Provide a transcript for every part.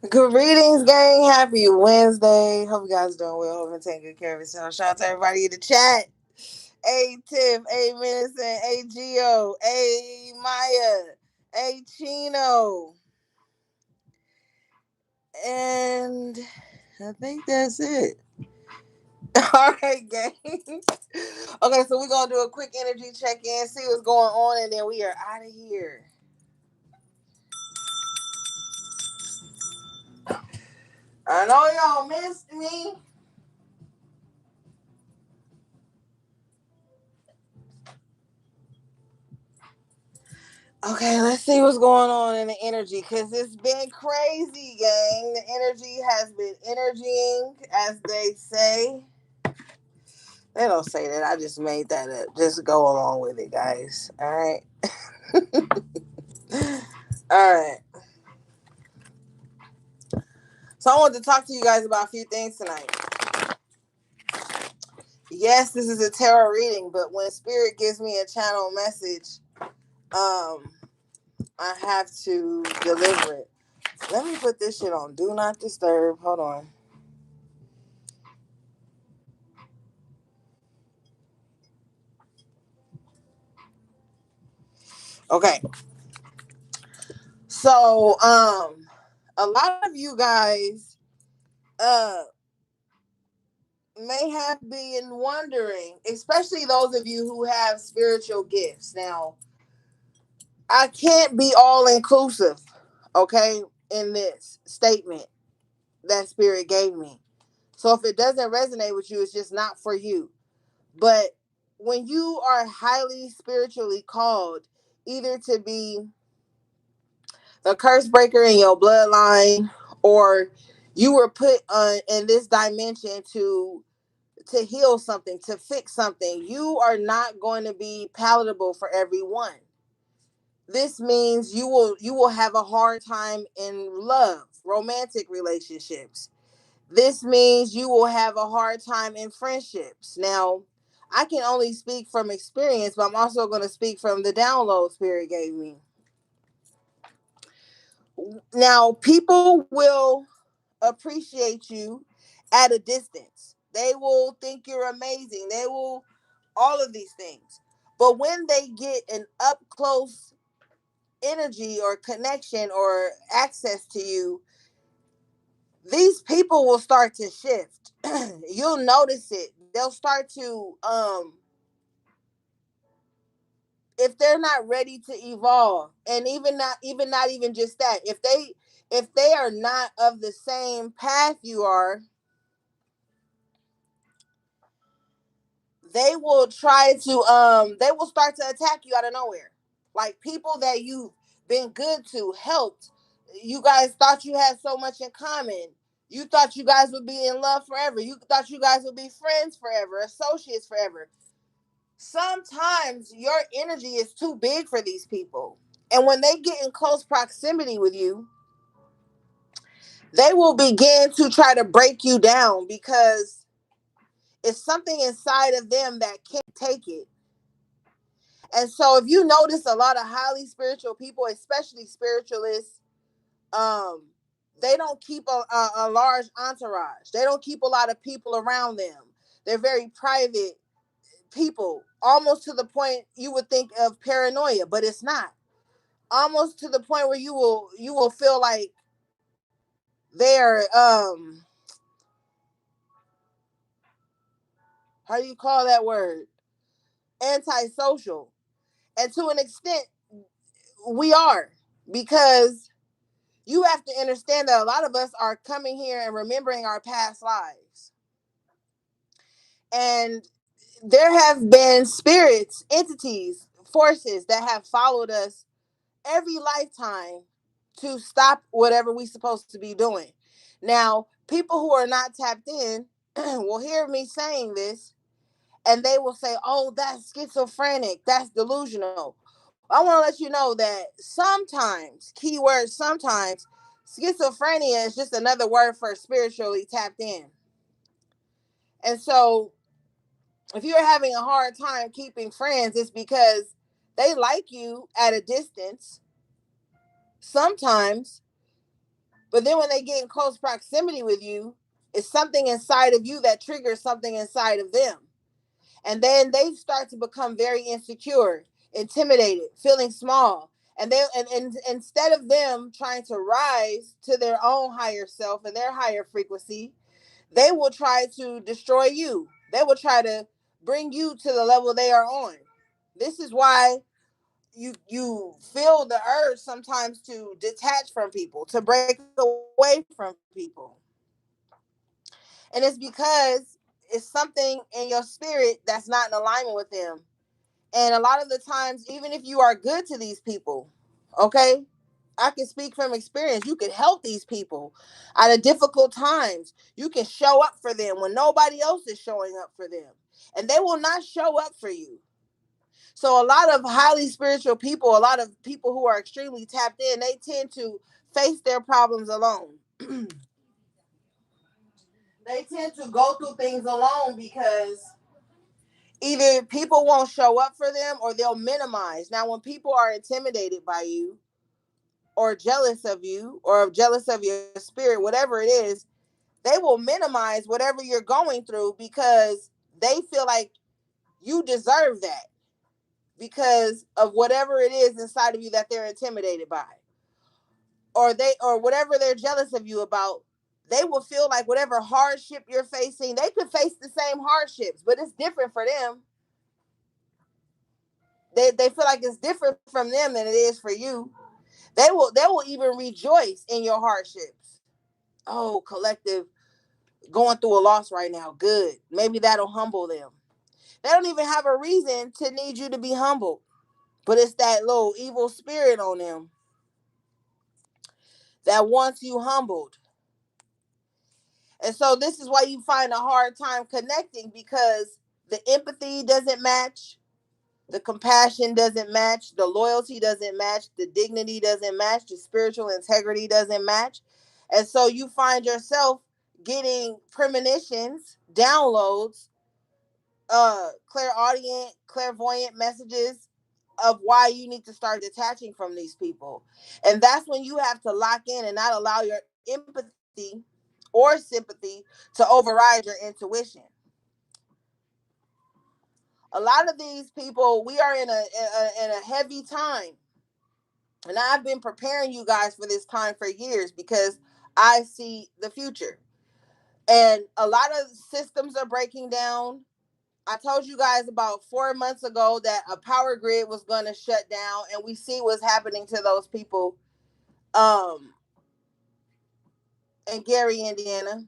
Greetings, gang. Happy Wednesday. Hope you guys doing well. Hope you're taking good care of yourself. Shout out to everybody in the chat. A Tiff, A Medicine, A Geo, A Maya, A Chino. And I think that's it. All right, gang. Okay, so we're going to do a quick energy check in, see what's going on, and then we are out of here. I know y'all missed me. Okay, let's see what's going on in the energy because it's been crazy, gang. The energy has been energying, as they say. They don't say that. I just made that up. Just go along with it, guys. All right. All right. So I wanted to talk to you guys about a few things tonight. Yes, this is a tarot reading, but when spirit gives me a channel message, I have to deliver it. Let me put this shit on Do Not Disturb. Hold on. Okay. So, a lot of you guys uh may have been wondering, especially those of you who have spiritual gifts. Now, I can't be all inclusive, okay, in this statement that spirit gave me. So if it doesn't resonate with you, it's just not for you. But when you are highly spiritually called, either to be the curse breaker in your bloodline, or you were put in this dimension to heal something, to fix something, you are not going to be palatable for everyone. This means you will have a hard time in love, romantic relationships. This means you will have a hard time in friendships. Now, I can only speak from experience, but I'm also going to speak from the download spirit gave me. Now, people will appreciate you at a distance. They will think you're amazing. They will all of these things. But when they get an up close energy or connection or access to you, these people will start to shift. You'll notice it. They'll start to if they're not ready to evolve, and even not even just that, if they are not of the same path you are, they will start to attack you out of nowhere. Like people that you've been good to, helped, you guys thought you had so much in common. You thought you guys would be in love forever. You thought you guys would be friends forever, associates forever. Sometimes your energy is too big for these people. And when they get in close proximity with you, they will begin to try to break you down because it's something inside of them that can't take it. And so if you notice a lot of highly spiritual people, especially spiritualists, um, they don't keep a large entourage. They don't keep a lot of people around them. They're very private people, almost to the point you would think of paranoia, but it's not. Almost to the point where you will feel like they're how do you call that word? Antisocial. And to an extent, we are, because you have to understand that a lot of us are coming here and remembering our past lives. And there have been spirits, entities, forces that have followed us every lifetime to stop whatever we're supposed to be doing. Now, people who are not tapped in will hear me saying this and they will say, oh, that's schizophrenic, that's delusional. I want to let you know that sometimes, keyword sometimes, schizophrenia is just another word for spiritually tapped in. And so if you're having a hard time keeping friends, it's because they like you at a distance sometimes, But then when they get in close proximity with you, it's something inside of you that triggers something inside of them. And then they start to become very insecure, intimidated, feeling small. And instead of them trying to rise to their own higher self and their higher frequency, they will try to destroy you. They will try to bring you to the level they are on. This is why you feel the urge sometimes to detach from people, to break away from people. And it's because it's something in your spirit that's not in alignment with them. And a lot of the times, even if you are good to these people, okay, I can speak from experience. You can help these people out of difficult times. You can show up for them when nobody else is showing up for them. And they will not show up for you. So a lot of highly spiritual people, a lot of people who are extremely tapped in, they tend to face their problems alone. They tend to go through things alone because either people won't show up for them or they'll minimize. Now, when people are intimidated by you or jealous of you or jealous of your spirit, whatever it is, they will minimize whatever you're going through because they feel like you deserve that because of whatever it is inside of you that they're intimidated by, or whatever they're jealous of you about. They will feel like whatever hardship you're facing, they could face the same hardships, but it's different for them. They feel like it's different from them than it is for you. They will even rejoice in your hardships. Oh, collective going through a loss right now. Good. Maybe that'll humble them. They don't even have a reason to need you to be humbled. But it's that little evil spirit on them that wants you humbled. And so this is why you find a hard time connecting because the empathy doesn't match, the compassion doesn't match, the loyalty doesn't match, the dignity doesn't match, the spiritual integrity doesn't match. And so you find yourself getting premonitions, downloads, clairaudient, clairvoyant messages of why you need to start detaching from these people. And that's when you have to lock in and not allow your empathy or sympathy to override your intuition. A lot of these people, we are in a heavy time. And I've been preparing you guys for this time for years because I see the future. And a lot of systems are breaking down. I told you guys about 4 months ago that a power grid was going to shut down, and we see what's happening to those people um, in Gary, Indiana.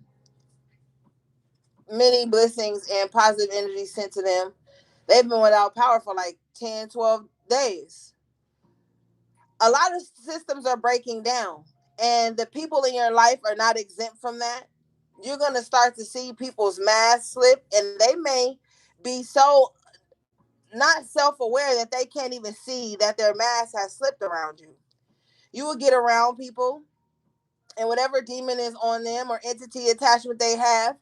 Many blessings and positive energy sent to them. They've been without power for like 10, 12 days. A lot of systems are breaking down, and the people in your life are not exempt from that. You're going to start to see people's masks slip, and they may be so not self-aware that they can't even see that their mask has slipped around you. You will get around people, and whatever demon is on them or entity attachment they have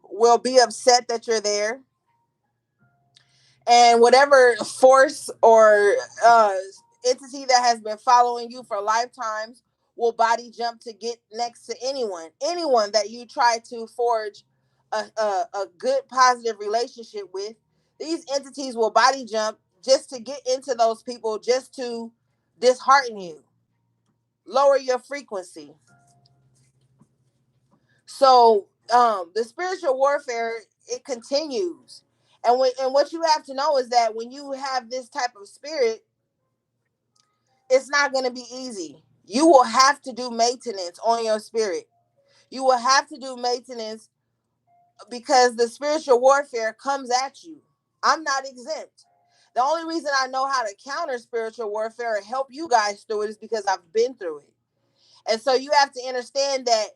will be upset that you're there. And whatever force or entity that has been following you for lifetimes will body jump to get next to anyone that you try to forge a good positive relationship with. These entities will body jump just to get into those people, just to dishearten you, lower your frequency. So the spiritual warfare, it continues. And what you have to know is that when you have this type of spirit, it's not going to be easy. You will have to do maintenance on your spirit. You will have to do maintenance because the spiritual warfare comes at you. I'm not exempt. The only reason I know how to counter spiritual warfare and help you guys through it is because I've been through it. And so you have to understand that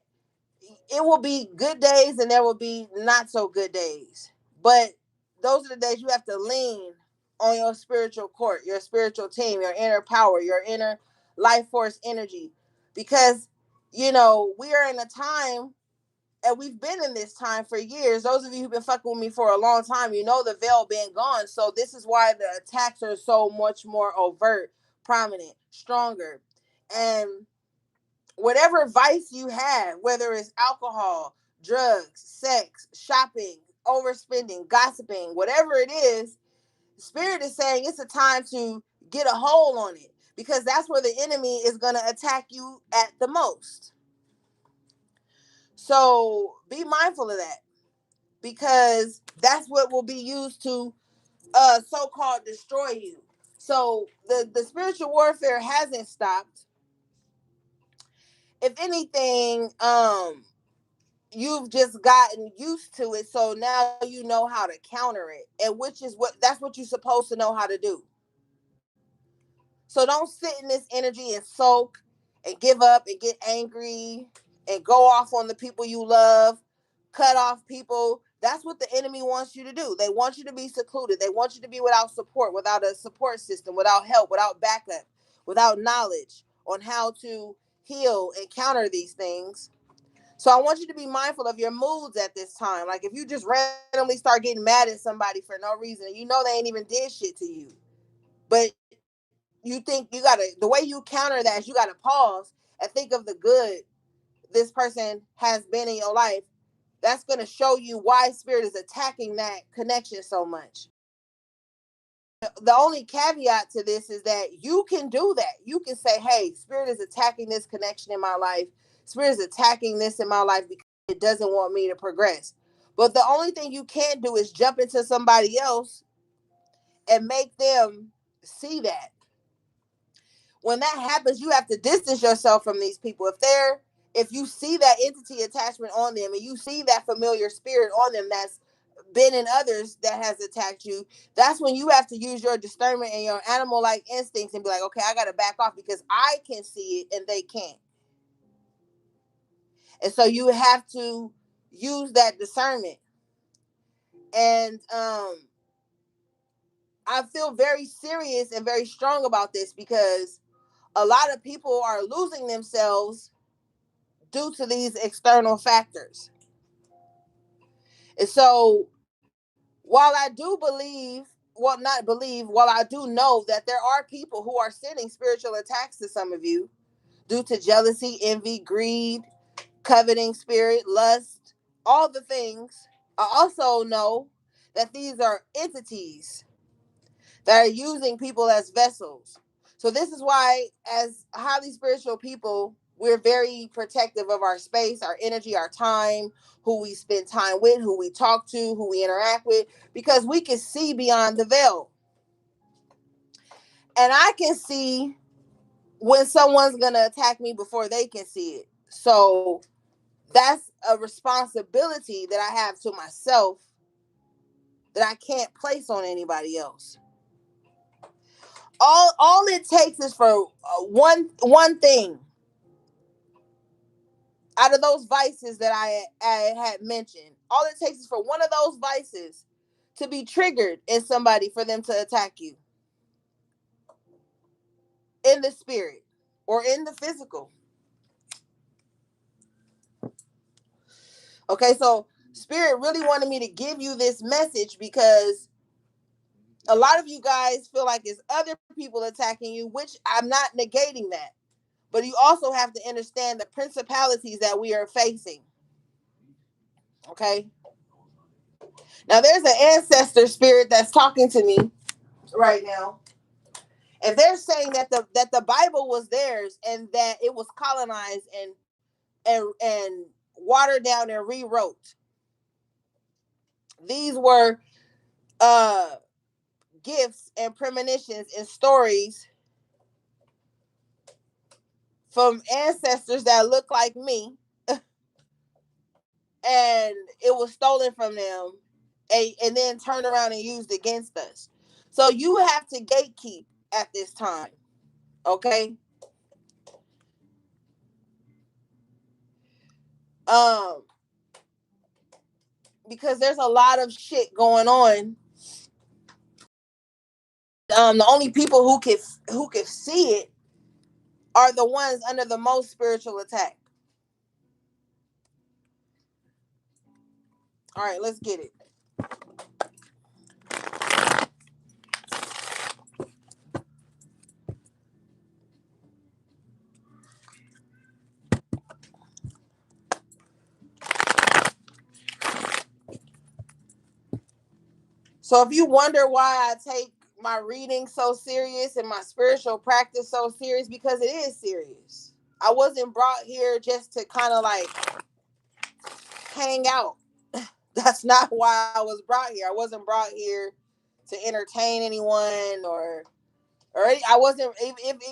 it will be good days and there will be not so good days. But those are the days you have to lean on your spiritual court, your spiritual team, your inner power, your inner life force energy. Because, we are in a time, and we've been in this time for years. Those of you who've been fucking with me for a long time, you know the veil been gone. So this is why the attacks are so much more overt, prominent, stronger. And whatever vice you have, whether it's alcohol, drugs, sex, shopping, overspending, gossiping, whatever it is, Spirit is saying it's a time to get a hold on it, because that's where the enemy is going to attack you at the most. So be mindful of that, because that's what will be used to so-called destroy you. So the spiritual warfare hasn't stopped. If anything, you've just gotten used to it, so now you know how to counter it, and that's what you're supposed to know how to do. So don't sit in this energy and soak and give up and get angry and go off on the people you love, cut off people. That's what the enemy wants you to do. They want you to be secluded. They want you to be without support, without a support system, without help, without backup, without knowledge on how to heal and counter these things. So I want you to be mindful of your moods at this time. Like if you just randomly start getting mad at somebody for no reason, you know they ain't even did shit to you, but you think you gotta, the way you counter that is you gotta pause and think of the good this person has been in your life. That's gonna show you why Spirit is attacking that connection so much. The only caveat to this is that you can do that. You can say, hey, Spirit is attacking this connection in my life. Spirit is attacking this in my life because it doesn't want me to progress. But the only thing you can't do is jump into somebody else and make them see that. When that happens, you have to distance yourself from these people. If you see that entity attachment on them and you see that familiar spirit on them that's been in others that has attacked you, that's when you have to use your discernment and your animal like instincts and be like, okay, I got to back off because I can see it and they can't. And so you have to use that discernment. And I feel very serious and very strong about this because a lot of people are losing themselves due to these external factors. And so while I do believe, well, not believe, while I do know that there are people who are sending spiritual attacks to some of you due to jealousy, envy, greed, coveting spirit, lust, all the things, I also know that these are entities that are using people as vessels. So this is why, as highly spiritual people, we're very protective of our space, our energy, our time, who we spend time with, who we talk to, who we interact with, because we can see beyond the veil. And I can see when someone's going to attack me before they can see it. So that's a responsibility that I have to myself that I can't place on anybody else. All it takes is for one thing out of those vices that I had mentioned. All it takes is for one of those vices to be triggered in somebody for them to attack you in the spirit or in the physical. Okay, so Spirit really wanted me to give you this message because a lot of you guys feel like it's other people attacking you, which I'm not negating that. But you also have to understand the principalities that we are facing. Okay. Now there's an ancestor spirit that's talking to me right now. And they're saying that the Bible was theirs and that it was colonized and watered down and rewrote. These were uh gifts and premonitions and stories from ancestors that look like me, and it was stolen from them and then turned around and used against us. So you have to gatekeep at this time, okay? Um, because there's a lot of shit going on. The only people who can see it are the ones under the most spiritual attack. All right, let's get it. So if you wonder why I take my reading so serious and my spiritual practice so serious, because it is serious. I wasn't brought here just to kind of like hang out. That's not why I was brought here. I wasn't brought here to entertain anyone or I wasn't.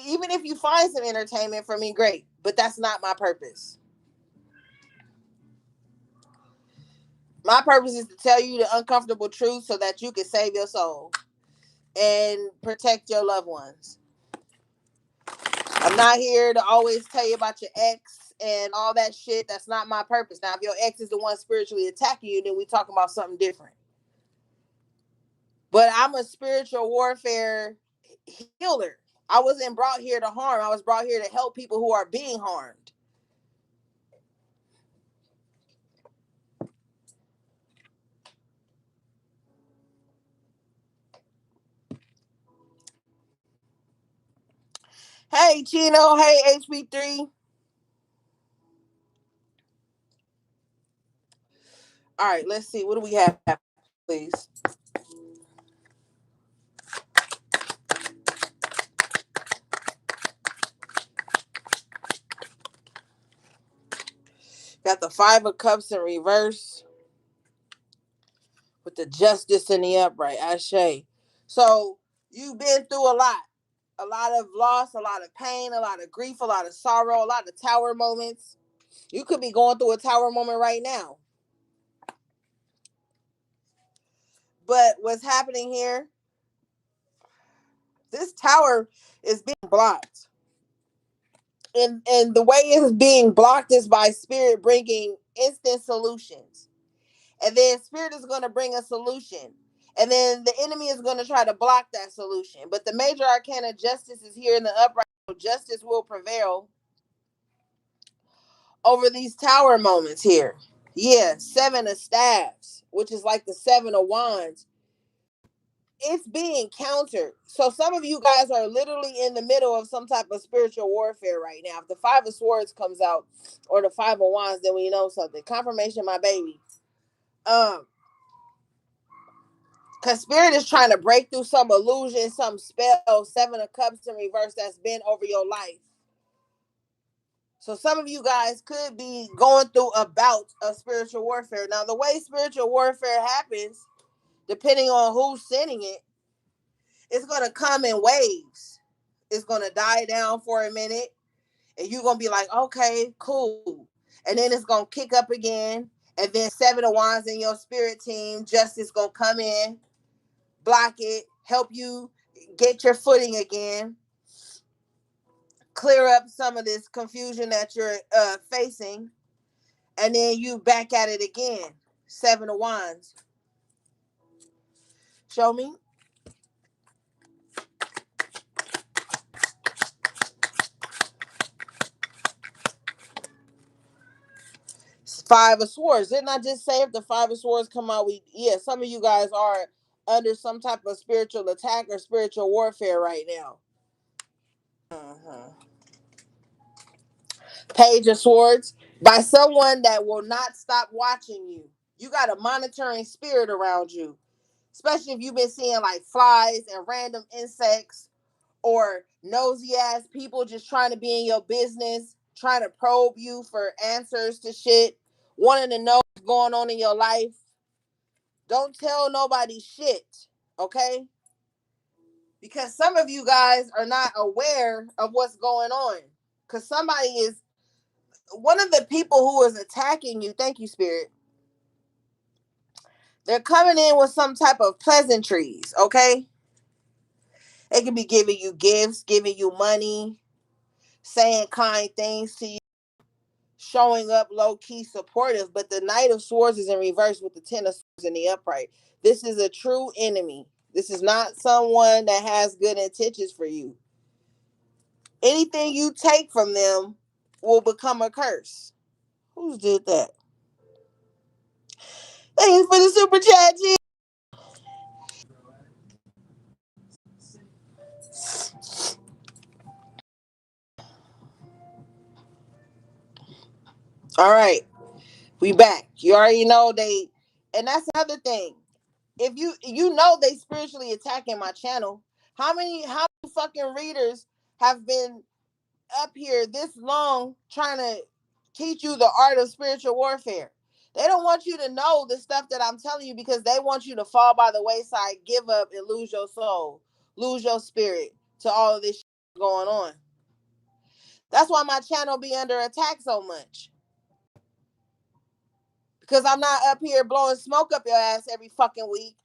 Even if you find some entertainment for me, great. But that's not my purpose. My purpose is to tell you the uncomfortable truth so that you can save your soul and protect your loved ones. I'm not here to always tell you about your ex and all that shit. That's not my purpose. Now, if your ex is the one spiritually attacking you, then we talking about something different. But I'm a spiritual warfare healer. I wasn't brought here to harm. I was brought here to help people who are being harmed. Hey, Chino. Hey, HB3. All right, let's see. What do we have, please? Got the Five of Cups in reverse with the Justice in the upright. Ashe. So you've been through a lot of loss, a lot of pain, a lot of grief, a lot of sorrow, a lot of tower moments. You could be going through a tower moment right now. But what's happening here? This tower is being blocked. And the way it's being blocked is by spirit bringing instant solutions. And then spirit is going to bring a solution. And then the enemy is going to try to block that solution. But the major arcana justice is here in the upright. Justice will prevail over these tower moments here. Yeah, Seven of Staves, which is like the Seven of Wands. It's being countered. So some of you guys are literally in the middle of some type of spiritual warfare right now. If the Five of Swords comes out or the Five of Wands, then we know something. Confirmation, my baby. Because spirit is trying to break through some illusion, some spell, Seven of Cups in reverse that's been over your life. So some of you guys could be going through a bout of spiritual warfare. Now, the way spiritual warfare happens, depending on who's sending it, it's going to come in waves. It's going to die down for a minute, and you're going to be like, okay, cool. And then it's going to kick up again, and then Seven of Wands in your spirit team, Justice going to come in, block it, help you get your footing again, clear up some of this confusion that you're facing, and then you back at it again. Seven of Wands. Show me. Five of Swords. Didn't I just say if the Five of Swords come out, some of you guys are under some type of spiritual attack or spiritual warfare right now. Uh-huh. Page of Swords. By someone that will not stop watching you. You got a monitoring spirit around you. Especially if you've been seeing like flies and random insects or nosy ass people just trying to be in your business, trying to probe you for answers to shit, wanting to know what's going on in your life. Don't tell nobody shit, okay? Because some of you guys are not aware of what's going on. Because somebody is, one of the people who is attacking you, thank you, Spirit, they're coming in with some type of pleasantries, okay? They can be giving you gifts, giving you money, saying kind things to you, showing up low key supportive. But the Knight of Swords is in reverse with the Ten of Swords in the upright. This is a true enemy. This is not someone that has good intentions for you. Anything you take from them will become a curse. Who did that? Thank you for the super chat, G. All right, we back. You already know they, and that's another thing. if you know they spiritually attacking my channel. How many fucking readers have been up here this long trying to teach you the art of spiritual warfare? They don't want you to know the stuff that I'm telling you because they want you to fall by the wayside, give up, and lose your soul, lose your spirit to all of this shit going on. That's why my channel be under attack so much. Because I'm not up here blowing smoke up your ass every fucking week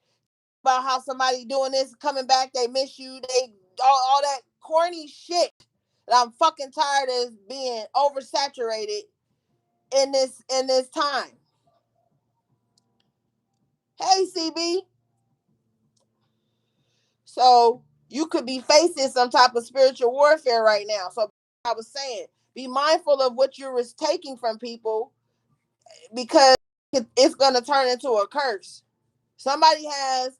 about how somebody doing this, coming back, they miss you, they all that corny shit that I'm fucking tired of being oversaturated in this time. Hey, CB. So you could be facing some type of spiritual warfare right now. So I was saying, be mindful of what you're taking from people because it's going to turn into a curse. Somebody has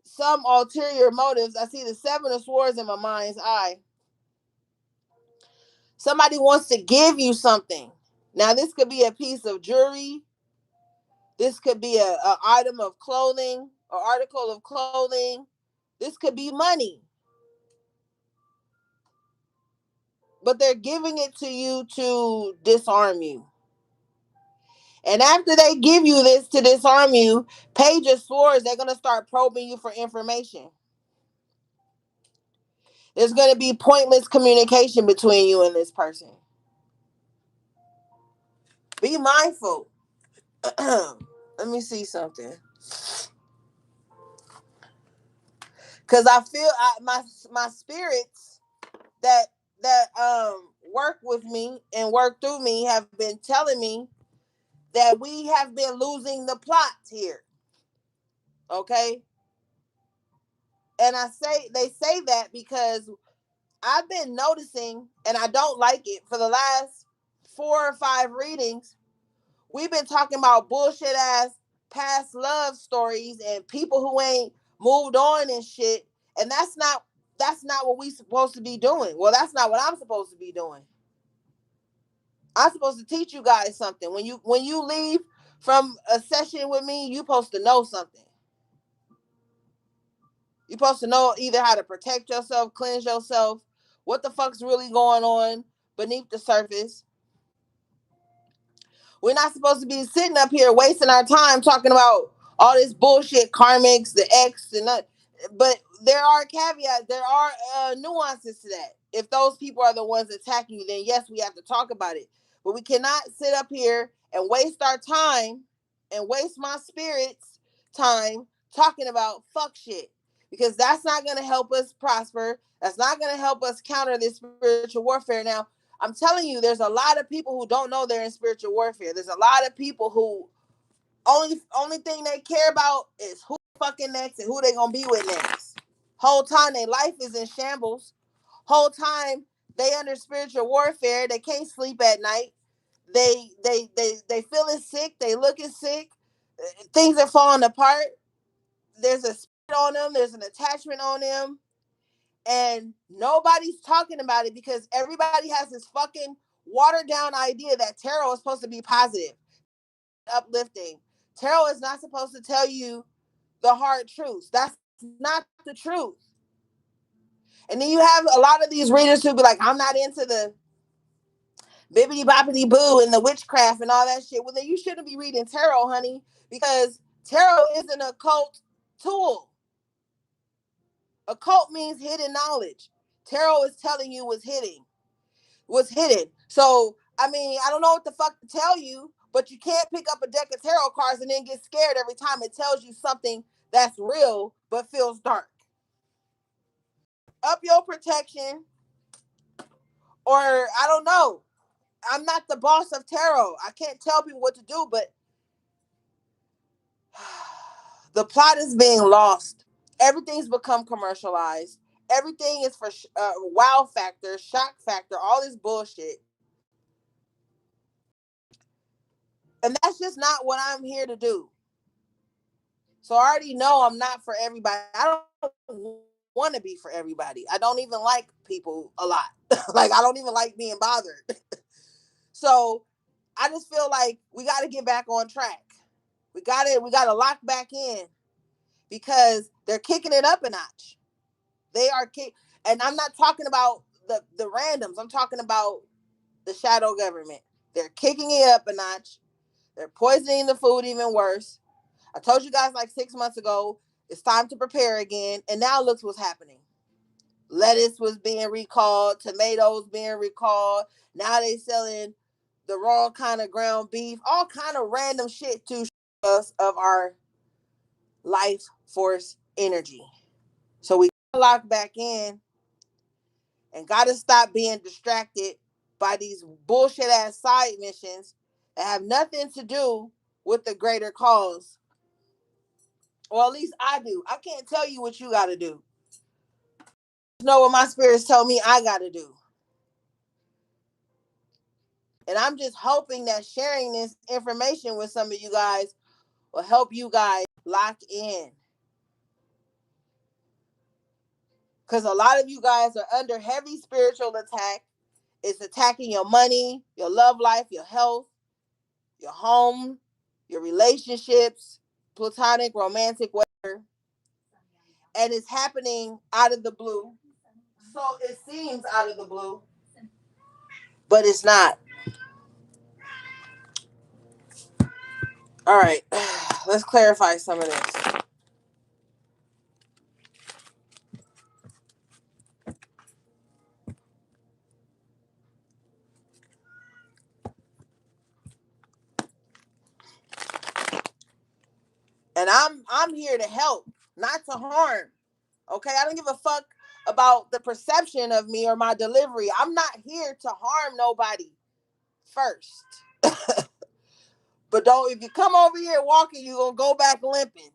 some ulterior motives. I see the Seven of Swords in my mind's eye. Somebody wants to give you something. Now, this could be a piece of jewelry. This could be a item of clothing, or article of clothing. This could be money. But they're giving it to you to disarm you. And after they give you this to disarm you, Page of Swords, they're going to start probing you for information. There's going to be pointless communication between you and this person. Be mindful. Let me see something. Because I feel my spirits that work with me and work through me have been telling me that we have been losing the plot here. Okay? And they say that because I've been noticing, and I don't like it, for the last 4 or 5 readings, we've been talking about bullshit ass past love stories and people who ain't moved on and shit. And that's not what we supposed to be doing. Well, that's not what I'm supposed to be doing. I'm supposed to teach you guys something. When you leave from a session with me, you're supposed to know something. You're supposed to know either how to protect yourself, cleanse yourself, what the fuck's really going on beneath the surface. We're not supposed to be sitting up here wasting our time talking about all this bullshit, karmics, the X, and that. But there are caveats, there are nuances to that. If those people are the ones attacking you, then yes, we have to talk about it. But we cannot sit up here and waste our time and waste my spirit's time talking about fuck shit. Because that's not going to help us prosper. That's not going to help us counter this spiritual warfare. Now, I'm telling you, there's a lot of people who don't know they're in spiritual warfare. There's a lot of people who only thing they care about is who fucking next and who they gonna be with next. Whole time their life is in shambles. Whole time they under spiritual warfare. They can't sleep at night. They feeling sick. They looking sick. Things are falling apart. There's a spirit on them. There's an attachment on them. And nobody's talking about it because everybody has this fucking watered down idea that tarot is supposed to be positive, uplifting. Tarot is not supposed to tell you the hard truths. That's not the truth. And then you have a lot of these readers who be like, I'm not into the bibbity boppity boo and the witchcraft and all that shit. Well, then you shouldn't be reading tarot, honey, because tarot is an occult tool. Occult means hidden knowledge. Tarot is telling you what's hidden. So, I mean, I don't know what the fuck to tell you, but you can't pick up a deck of tarot cards and then get scared every time it tells you something that's real but feels dark. Up your protection, or I don't know. I'm not the boss of tarot. I can't tell people what to do, but the plot is being lost. Everything's become commercialized. Everything is for wow factor, shock factor, all this bullshit. And that's just not what I'm here to do. So I already know I'm not for everybody. I don't want to be for everybody. I don't even like people a lot. Like, I don't even like being bothered. So I just feel like we got to get back on track. We got to lock back in because they're kicking it up a notch. They are and I'm not talking about the randoms. I'm talking about the shadow government. They're kicking it up a notch. They're poisoning the food even worse. I told you guys like 6 months ago, it's time to prepare again. And now look what's happening. Lettuce was being recalled, tomatoes being recalled. Now they selling the wrong kind of ground beef, all kind of random shit to us of our life force energy. So we lock back in and gotta stop being distracted by these bullshit ass side missions that have nothing to do with the greater cause. Or at least I do. I can't tell you what you gotta do. I know what my spirits tell me I gotta do. And I'm just hoping that sharing this information with some of you guys will help you guys lock in. Because a lot of you guys are under heavy spiritual attack. It's attacking your money, your love life, your health, your home, your relationships, platonic, romantic, whatever. And it's happening out of the blue. So it seems out of the blue, but it's not. All right, let's clarify some of this. And I'm here to help, not to harm. Okay, I don't give a fuck about the perception of me or my delivery. I'm not here to harm nobody first. But don't, if you come over here walking, you're gonna go back limping.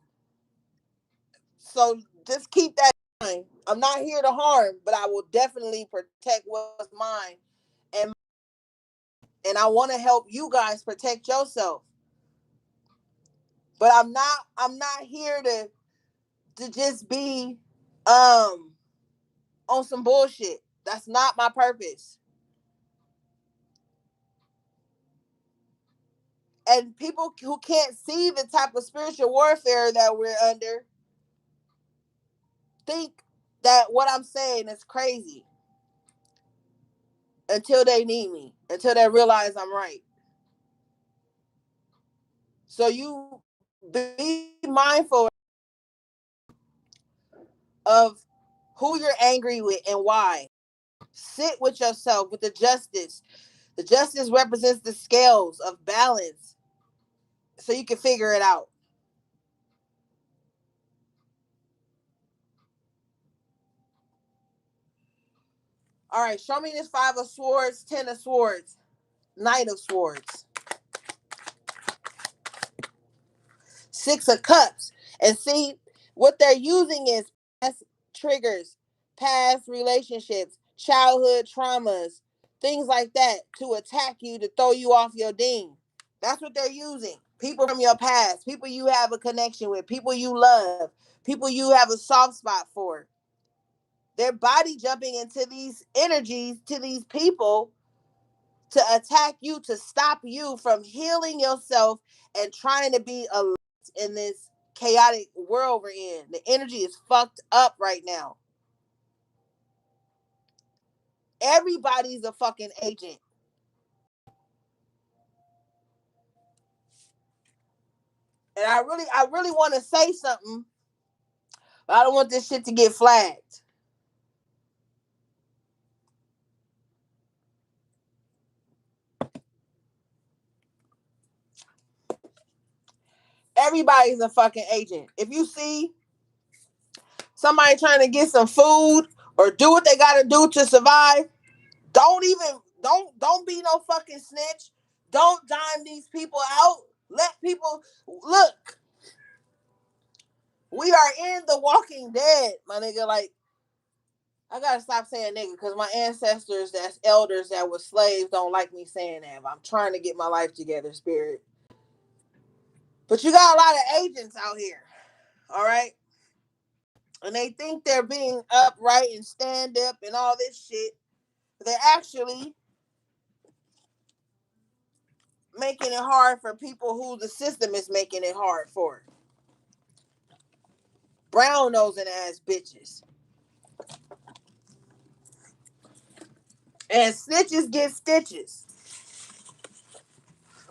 So just keep that in mind. I'm not here to harm, but I will definitely protect what's mine. And I want to help you guys protect yourself. But I'm not here to just be on some bullshit. That's not my purpose. And people who can't see the type of spiritual warfare that we're under think that what I'm saying is crazy until they need me, until they realize I'm right. So you be mindful of who you're angry with and why. Sit with yourself with the justice. The justice represents the scales of balance so you can figure it out. All right, show me this Five of Swords, Ten of Swords, Knight of Swords, Six of Cups. And see, what they're using is past triggers, past relationships, childhood traumas, things like that to attack you, to throw you off your ding. That's what they're using. People from your past, people you have a connection with, people you love, people you have a soft spot for. Their body jumping into these energies to these people to attack you, to stop you from healing yourself and trying to be a light in this chaotic world we're in. The energy is fucked up right now. Everybody's a fucking agent. And I really want to say something, but I don't want this shit to get flagged. Everybody's a fucking agent. If you see somebody trying to get some food or do what they gotta do to survive, don't be no fucking snitch. Don't dime these people out. Let people look. We are in the Walking Dead, my nigga. Like, I gotta stop saying nigga because my ancestors, that's elders that were slaves, don't like me saying that. But I'm trying to get my life together, spirit. But you got a lot of agents out here, all right? And they think they're being upright and stand up and all this shit. They're actually making it hard for people who the system is making it hard for. Brown nosing ass bitches. And snitches get stitches.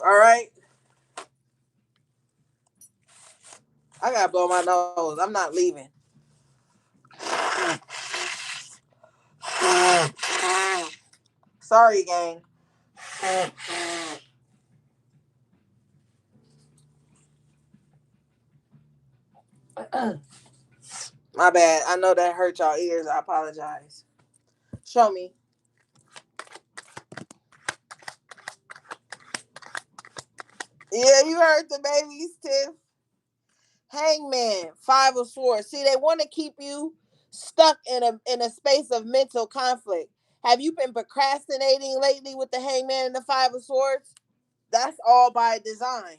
All right. I gotta blow my nose. I'm not leaving. Sorry, gang. My bad. I know that hurt y'all ears. I apologize. Show me. Yeah, you heard the babies, Tiff. Hangman, Five of Swords. See, they want to keep you stuck in a space of mental conflict. Have you been procrastinating lately with the Hangman and the Five of Swords? That's all by design.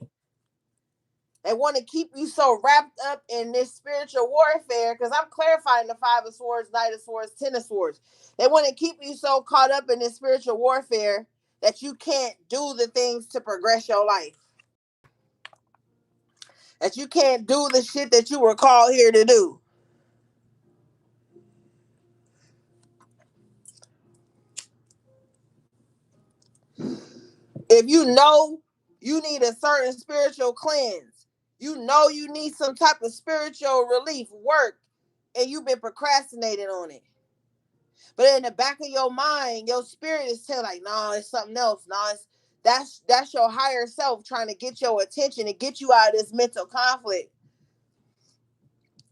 They want to keep you so wrapped up in this spiritual warfare because I'm clarifying the Five of Swords, Knight of Swords, Ten of Swords. They want to keep you so caught up in this spiritual warfare that you can't do the things to progress your life. That you can't do the shit that you were called here to do. If you know you need a certain spiritual cleanse, you know you need some type of spiritual relief, work, and you've been procrastinating on it. But in the back of your mind, your spirit is telling like, no, it's something else. No, that's your higher self trying to get your attention and get you out of this mental conflict.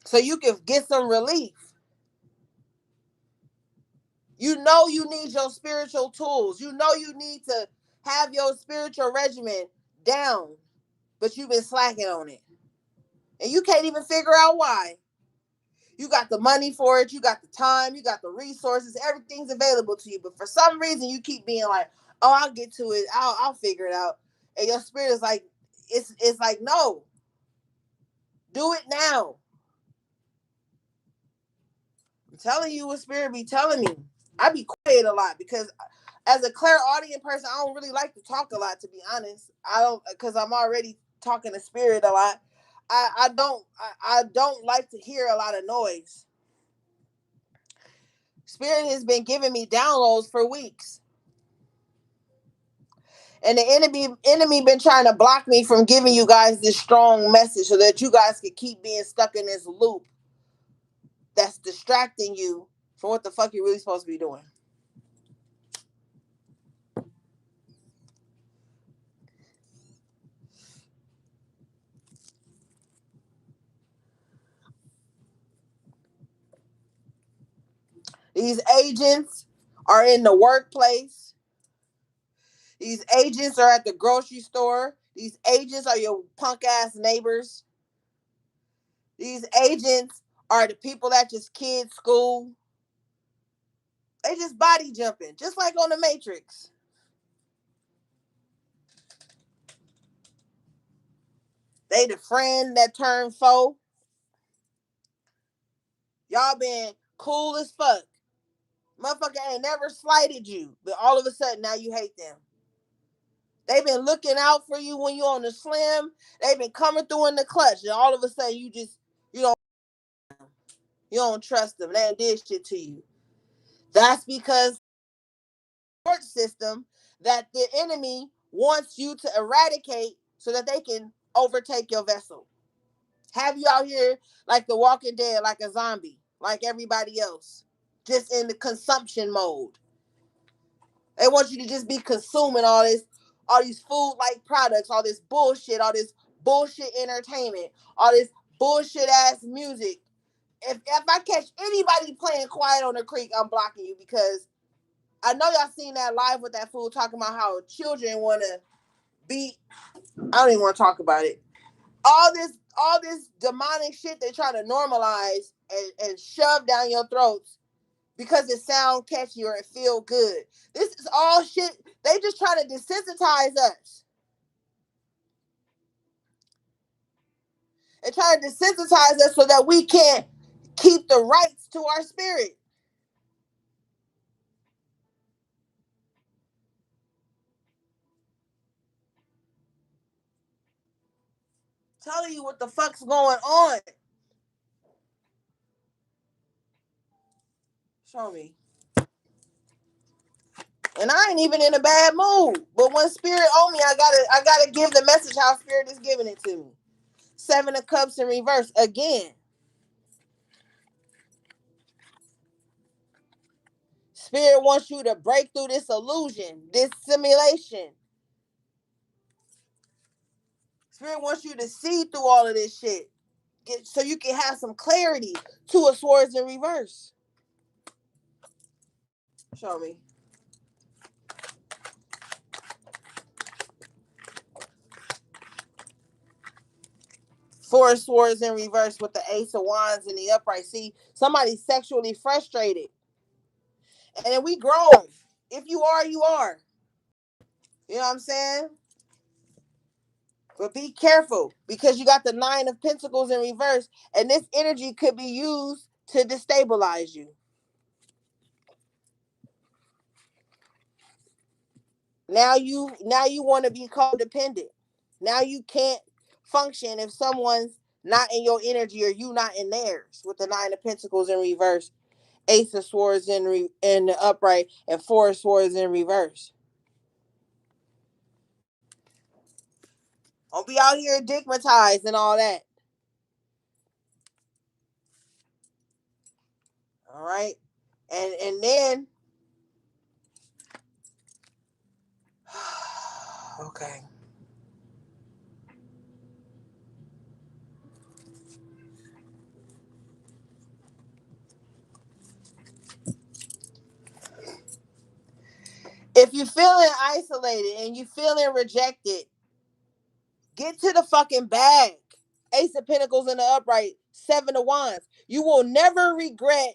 So you can get some relief. You know you need your spiritual tools. You know you need to have your spiritual regimen down, but you've been slacking on it. And you can't even figure out why. You got the money for it, you got the time, you got the resources, everything's available to you. But for some reason, you keep being like, "Oh, I'll get to it. I'll figure it out." And your spirit is like, it's like, no, do it now. I'm telling you what spirit be telling me. I be quiet a lot because as a clairaudient person, I don't really like to talk a lot. To be honest, I don't because I'm already talking to spirit a lot. I don't like to hear a lot of noise. Spirit has been giving me downloads for weeks. And the enemy been trying to block me from giving you guys this strong message so that you guys can keep being stuck in this loop that's distracting you from what the fuck you're really supposed to be doing. These agents are in the workplace. These agents are at the grocery store. These agents are your punk ass neighbors. These agents are the people at your kids' school. They just body jumping, just like on the Matrix. They the friend that turned foe. Y'all been cool as fuck. Motherfucker ain't never slighted you, but all of a sudden now you hate them. They've been looking out for you when you're on the slim. They've been coming through in the clutch, and all of a sudden you don't you don't trust them. They ain't did shit to you. That's because court system that the enemy wants you to eradicate so that they can overtake your vessel. Have you out here like the Walking Dead, like a zombie, like everybody else, just in the consumption mode. They want you to just be consuming all these food like products, all this bullshit entertainment, all this bullshit ass music. If I catch anybody playing Quiet on the Creek, I'm blocking you because I know y'all seen that live with that fool talking about how children want to be. I don't even want to talk about it. All this demonic shit they try to normalize and shove down your throats because it sound catchy or it feel good. This is all shit. They just try to desensitize us. And try to desensitize us so that we can't keep the rights to our spirit. Telling you what the fuck's going on. Show me. And I ain't even in a bad mood. But when spirit on me, I gotta give the message how spirit is giving it to me. Seven of Cups in reverse again. Spirit wants you to break through this illusion, this simulation. Spirit wants you to see through all of this shit. So you can have some clarity. Two of Swords in reverse. Show me. Four of Swords in reverse with the Ace of Wands in the upright. See, somebody's sexually frustrated. And then we grown. If you are, you are. You know what I'm saying? But be careful because you got the Nine of Pentacles in reverse, and this energy could be used to destabilize you. Now you want to be codependent. Now you can't function if someone's not in your energy or you not in theirs. With the Nine of Pentacles in reverse, Ace of Swords in the upright, and Four of Swords in reverse. Don't be out here digmatized and all that. All right, and then okay. If you're feeling isolated and you're feeling rejected, get to the fucking bag. Ace of Pentacles in the upright, Seven of Wands. You will never regret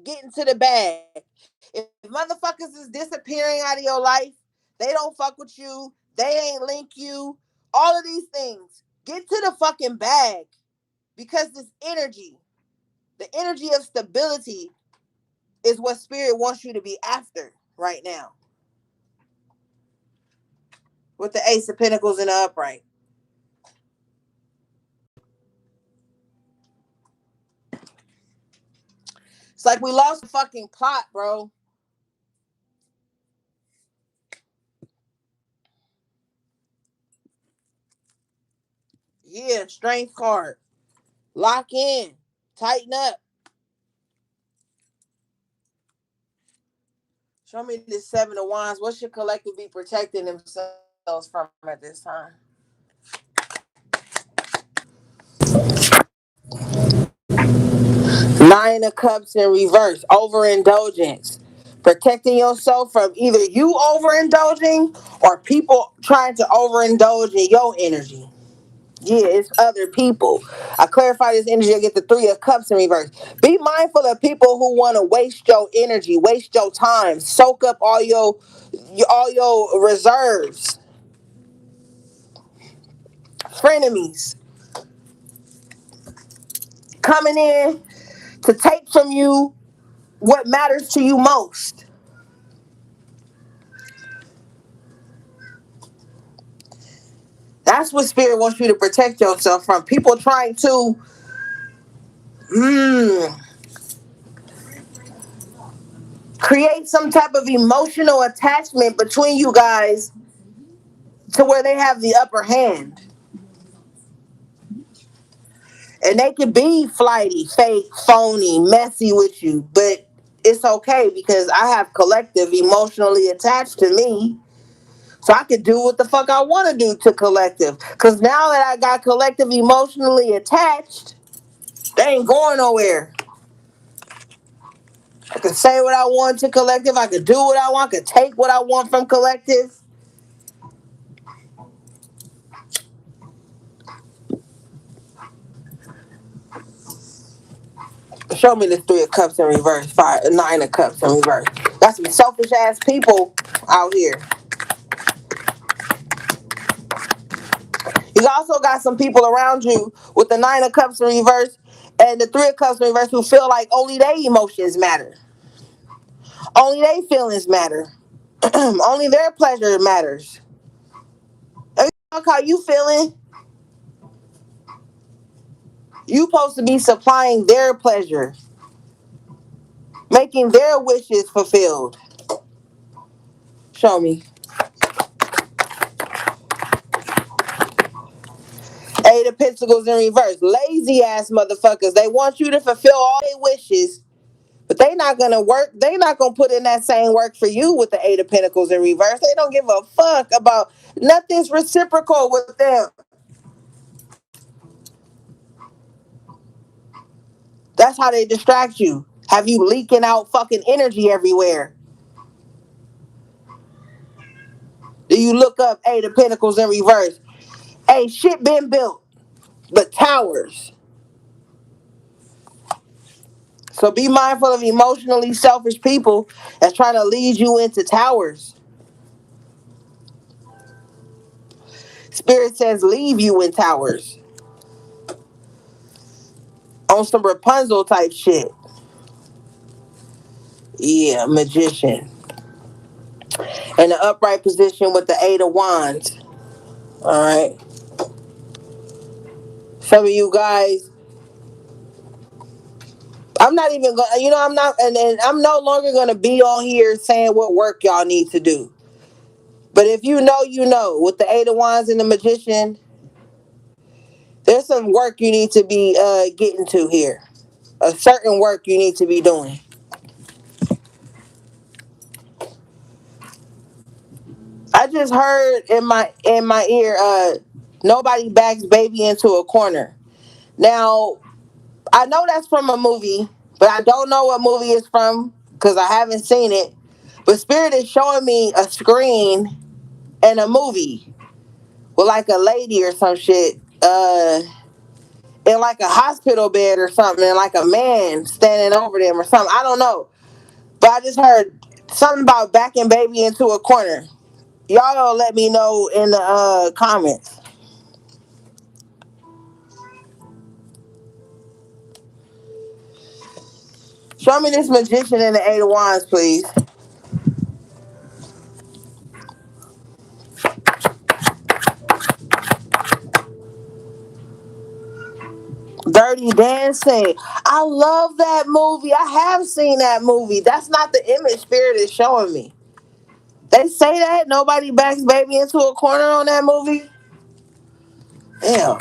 getting to the bag. If motherfuckers is disappearing out of your life, they don't fuck with you, they ain't link you, all of these things, get to the fucking bag. Because this energy, the energy of stability, is what spirit wants you to be after right now. With the Ace of Pentacles in the upright. It's like we lost the fucking plot, bro. Yeah, strength card. Lock in. Tighten up. Show me this Seven of Wands. What should collective be protecting themselves from at this time? Nine of Cups in reverse. Overindulgence. Protecting yourself from either you overindulging or people trying to overindulge in your energy. Yeah, it's other people. I clarify this energy. I get the Three of Cups in reverse. Be mindful of people who want to waste your energy, waste your time, soak up all your reserves. Frenemies coming in to take from you what matters to you most. That's what spirit wants you to protect yourself from. People trying to create some type of emotional attachment between you guys to where they have the upper hand. And they can be flighty, fake, phony, messy with you, but it's okay because I have collective emotionally attached to me. So I could do what the fuck I want to do to collective. Because now that I got collective emotionally attached, they ain't going nowhere. I could say what I want to collective. I could do what I want. I could take what I want from collective. Show me the Three of Cups in reverse. Nine of Cups in reverse. Got some selfish ass people out here. You also got some people around you with the Nine of Cups in reverse and the Three of Cups in reverse who feel like only their emotions matter. Only their feelings matter. Only their pleasure matters. Every fuck how you feeling, you supposed to be supplying their pleasure. making their wishes fulfilled. Show me. Eight of Pentacles in reverse. Lazy ass motherfuckers. They want you to fulfill all their wishes, but they not gonna work. They not gonna put in that same work for you with the Eight of Pentacles in reverse. They don't give a fuck about nothing's reciprocal with them. That's how they distract you. Have you leaking out fucking energy everywhere? Do you look up Eight of Pentacles in reverse? Hey, shit been built, but towers. So be mindful of emotionally selfish people that's trying to lead you into towers. Spirit says leave you in towers. On some Rapunzel type shit. Yeah, magician. In the upright position with the Eight of Wands. Alright. Some of you guys, I'm not even going to, I'm not, and I'm no longer going to be on here saying what work y'all need to do. But if you know, you know. With the Eight of Wands and the magician, there's some work you need to be getting to here. A certain work you need to be doing. I just heard in my ear, nobody backs baby into a corner. Now, I know that's from a movie, but I don't know what movie it's from because I haven't seen it. But Spirit is showing me a screen and a movie with like a lady or some shit in like a hospital bed or something, and like a man standing over them or something. I don't know. But I just heard something about backing baby into a corner. Y'all gonna let me know in the comments. Show me this magician in the Eight of Wands, please. Dirty Dancing. I love that movie. I have seen that movie. That's not the image Spirit is showing me. They say that nobody backs baby into a corner on that movie. Damn.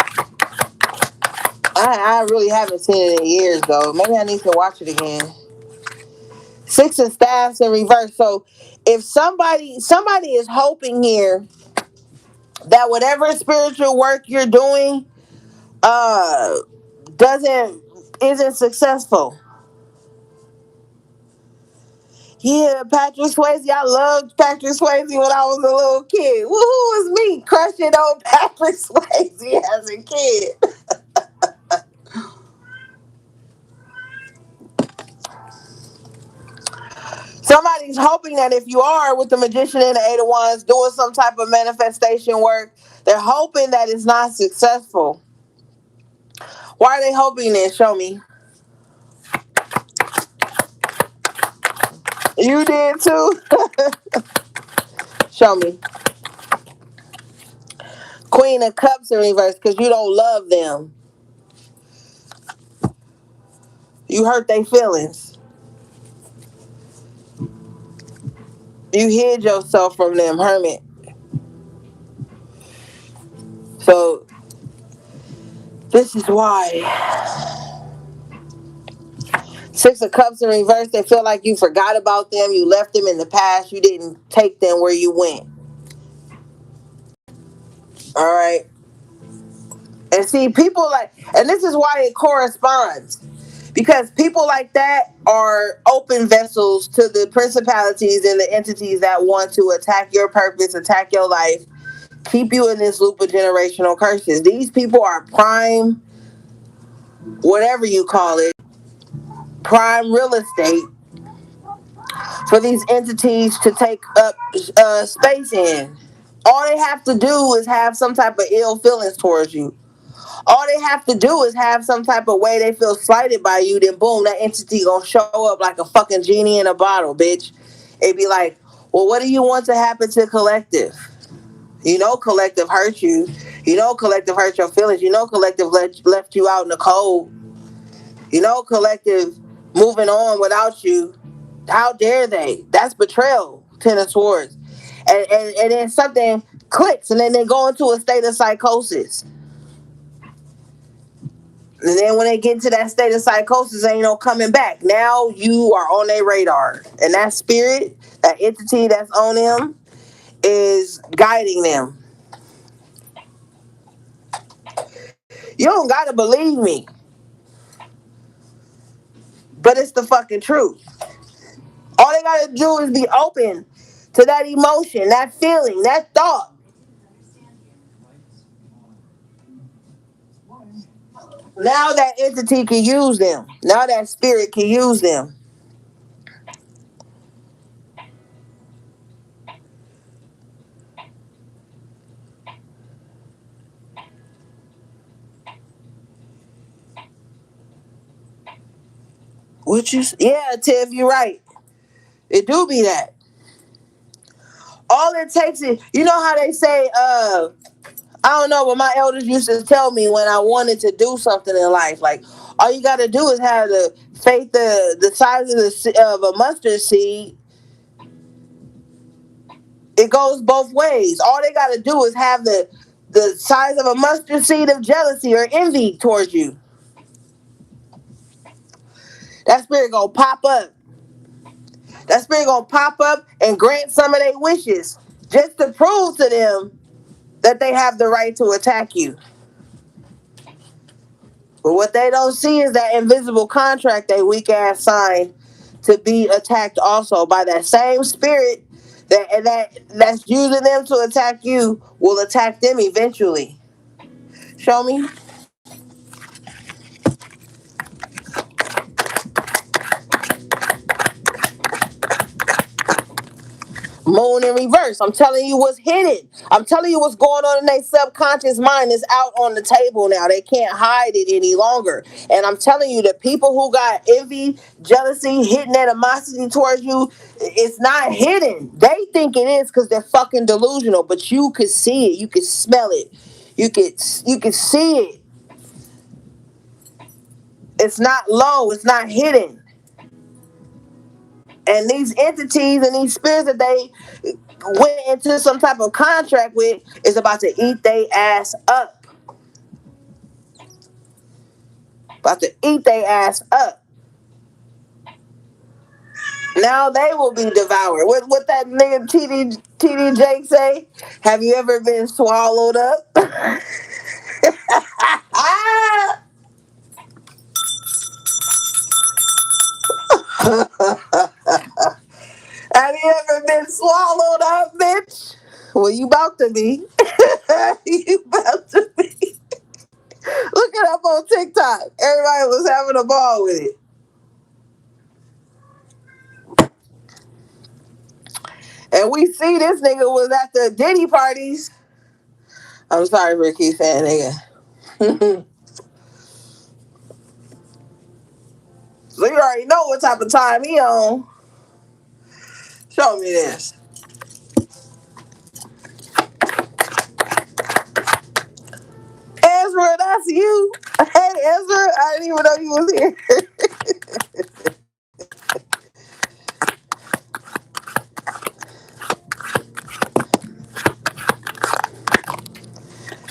I really haven't seen it in years though. Maybe I need to watch it again. Six of Staffs in reverse. So if somebody is hoping here that whatever spiritual work you're doing uh doesn't isn't successful. Yeah, Patrick Swayze. I loved Patrick Swayze when I was a little kid. Woohoo was me crushing on Patrick Swayze as a kid. Somebody's hoping that if you are with the magician and the Eight of Wands doing some type of manifestation work, they're hoping that it's not successful. Why are they hoping this? Show me. You did too? Show me. Queen of Cups in reverse because you don't love them. You hurt their feelings. You hid yourself from them, hermit. So this is why. Six of Cups in reverse, they feel like you forgot about them. You left them in the past. You didn't take them where you went. All right. And see, people like, and this is why it corresponds. Because people like that are open vessels to the principalities and the entities that want to attack your purpose, attack your life, keep you in this loop of generational curses. These people are prime, whatever you call it, prime real estate for these entities to take up space in. All they have to do is have some type of ill feelings towards you. All they have to do is have some type of way they feel slighted by you, then boom, that entity gonna show up like a fucking genie in a bottle, bitch. It'd be like, well, what do you want to happen to collective? You know collective hurt you. You know collective hurt your feelings. You know collective left you out in the cold. You know collective moving on without you. How dare they? That's betrayal, Ten of Swords. And then something clicks, and then they go into a state of psychosis. And then when they get into that state of psychosis, ain't no coming back. Now you are on their radar. And that spirit, that entity that's on them, is guiding them. You don't gotta believe me. But it's the fucking truth. All they gotta do is be open to that emotion, that feeling, that thought. Now that entity can use them. Now that spirit can use them. Yeah, Tiff, you're right. It do be that. All it takes is, you know how they say, I don't know, but my elders used to tell me when I wanted to do something in life, like all you got to do is have the faith, the size of a mustard seed. It goes both ways. All they got to do is have the size of a mustard seed of jealousy or envy towards you. That spirit gonna pop up. That spirit gonna pop up and grant some of their wishes just to prove to them that they have the right to attack you. But what they don't see is that invisible contract they weak ass signed to be attacked also by that same spirit that's using them to attack you will attack them eventually. Show me. Moon in reverse. I'm telling you what's hidden. I'm telling you what's going on in their subconscious mind is out on the table now. They can't hide it any longer. And I'm telling you, the people who got envy, jealousy, hidden animosity towards you, it's not hidden. They think it is because they're fucking delusional, but you could see it. You could smell it. You could see it. It's not low. It's not hidden. And these entities and these spirits that they went into some type of contract with is about to eat their ass up. About to eat their ass up. Now they will be devoured. What that nigga TD Jake say? Have you ever been swallowed up? Have you ever been swallowed up, bitch? Well, you about to be. You about to be. Look it up on TikTok. Everybody was having a ball with it. And we see this nigga was at the Diddy parties. I'm sorry for keep saying nigga. So you already know what type of time he on. Show me this. Ezra, that's you. Hey, Ezra, I didn't even know you was here.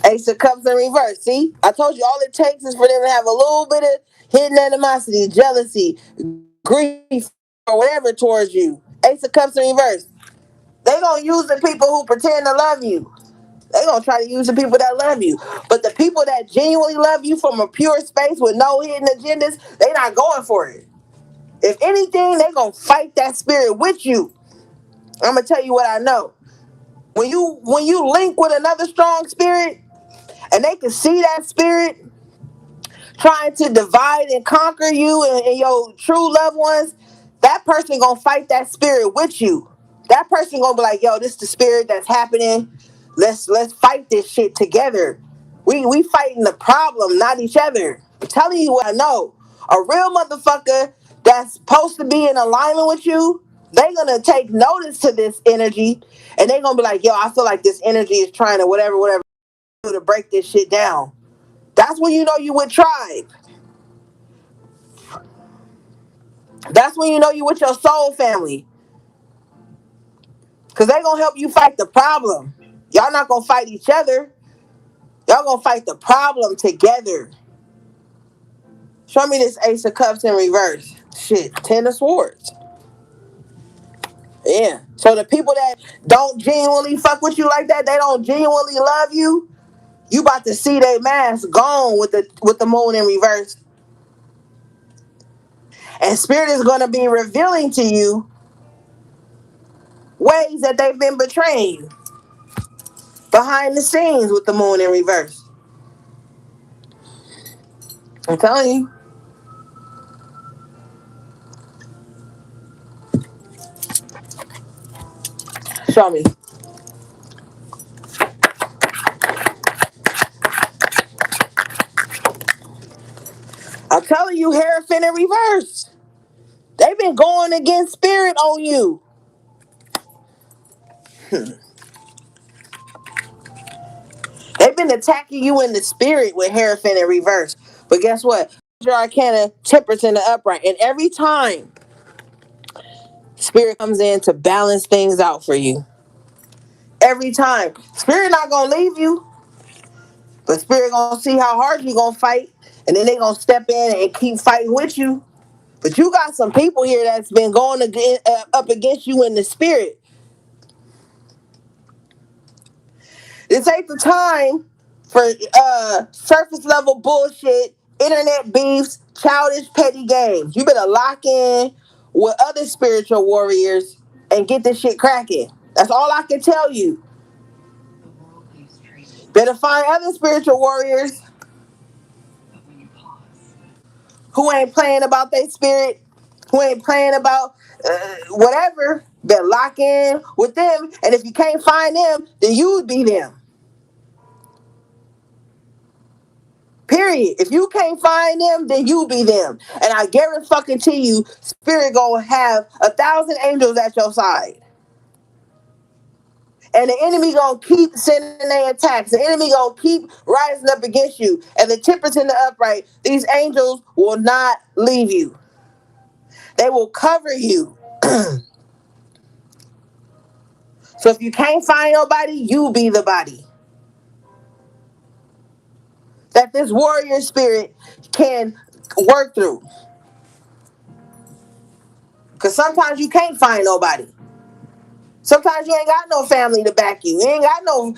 Ace of Cups in reverse. See? I told you all it takes is for them to have a little bit of hidden animosity, jealousy, grief, or whatever towards you. Ace of Cups in reverse. They gonna use the people who pretend to love you. They gonna try to use the people that love you. But the people that genuinely love you from a pure space with no hidden agendas, they not going for it. If anything, they gonna fight that spirit with you. I'm gonna tell you what I know. When you link with another strong spirit and they can see that spirit trying to divide and conquer you and your true loved ones, that person gonna fight that spirit with you. That person gonna be like, yo, this is the spirit that's happening. Let's fight this shit together. We fighting the problem, not each other. I'm telling you what I know. A real motherfucker that's supposed to be in alignment with you, they gonna take notice to this energy and they gonna be like, yo, I feel like this energy is trying to whatever to break this shit down. That's when you know you with tribe. That's when you know you with your soul family. Because they going to help you fight the problem. Y'all not going to fight each other. Y'all going to fight the problem together. Show me this Ace of Cups in reverse. Shit, Ten of Swords. Yeah. So the people that don't genuinely fuck with you like that, they don't genuinely love you, you about to see their mask gone with the moon in reverse. And Spirit is going to be revealing to you ways that they've been betraying behind the scenes with the moon in reverse. I'm telling you. Show me. I'm telling you, Hierophant in reverse. They've been going against Spirit on you. They've been attacking you in the spirit with Hierophant in reverse. But guess what? Your Arcana Temperance in the upright. And every time Spirit comes in to balance things out for you. Every time. Spirit not going to leave you. But Spirit going to see how hard you going to fight. And then they going to step in and keep fighting with you. But you got some people here that's been going up against you in the spirit. This ain't the time for surface level bullshit, internet beefs, childish petty games. You better lock in with other spiritual warriors and get this shit cracking. That's all I can tell you. Better find other spiritual warriors who ain't playing about their spirit, who ain't playing about whatever. Better lock in with them. And if you can't find them, then you be them. Period. If you can't find them, then you be them. And I guarantee you, Spirit gonna have 1,000 angels at your side. And the enemy gonna keep sending their attacks. The enemy gonna keep rising up against you. And the Temperance in the upright, these angels will not leave you. They will cover you. So if you can't find nobody, you be the body. That this warrior spirit can work through. Because sometimes you can't find nobody. Sometimes you ain't got no family to back you. You ain't got no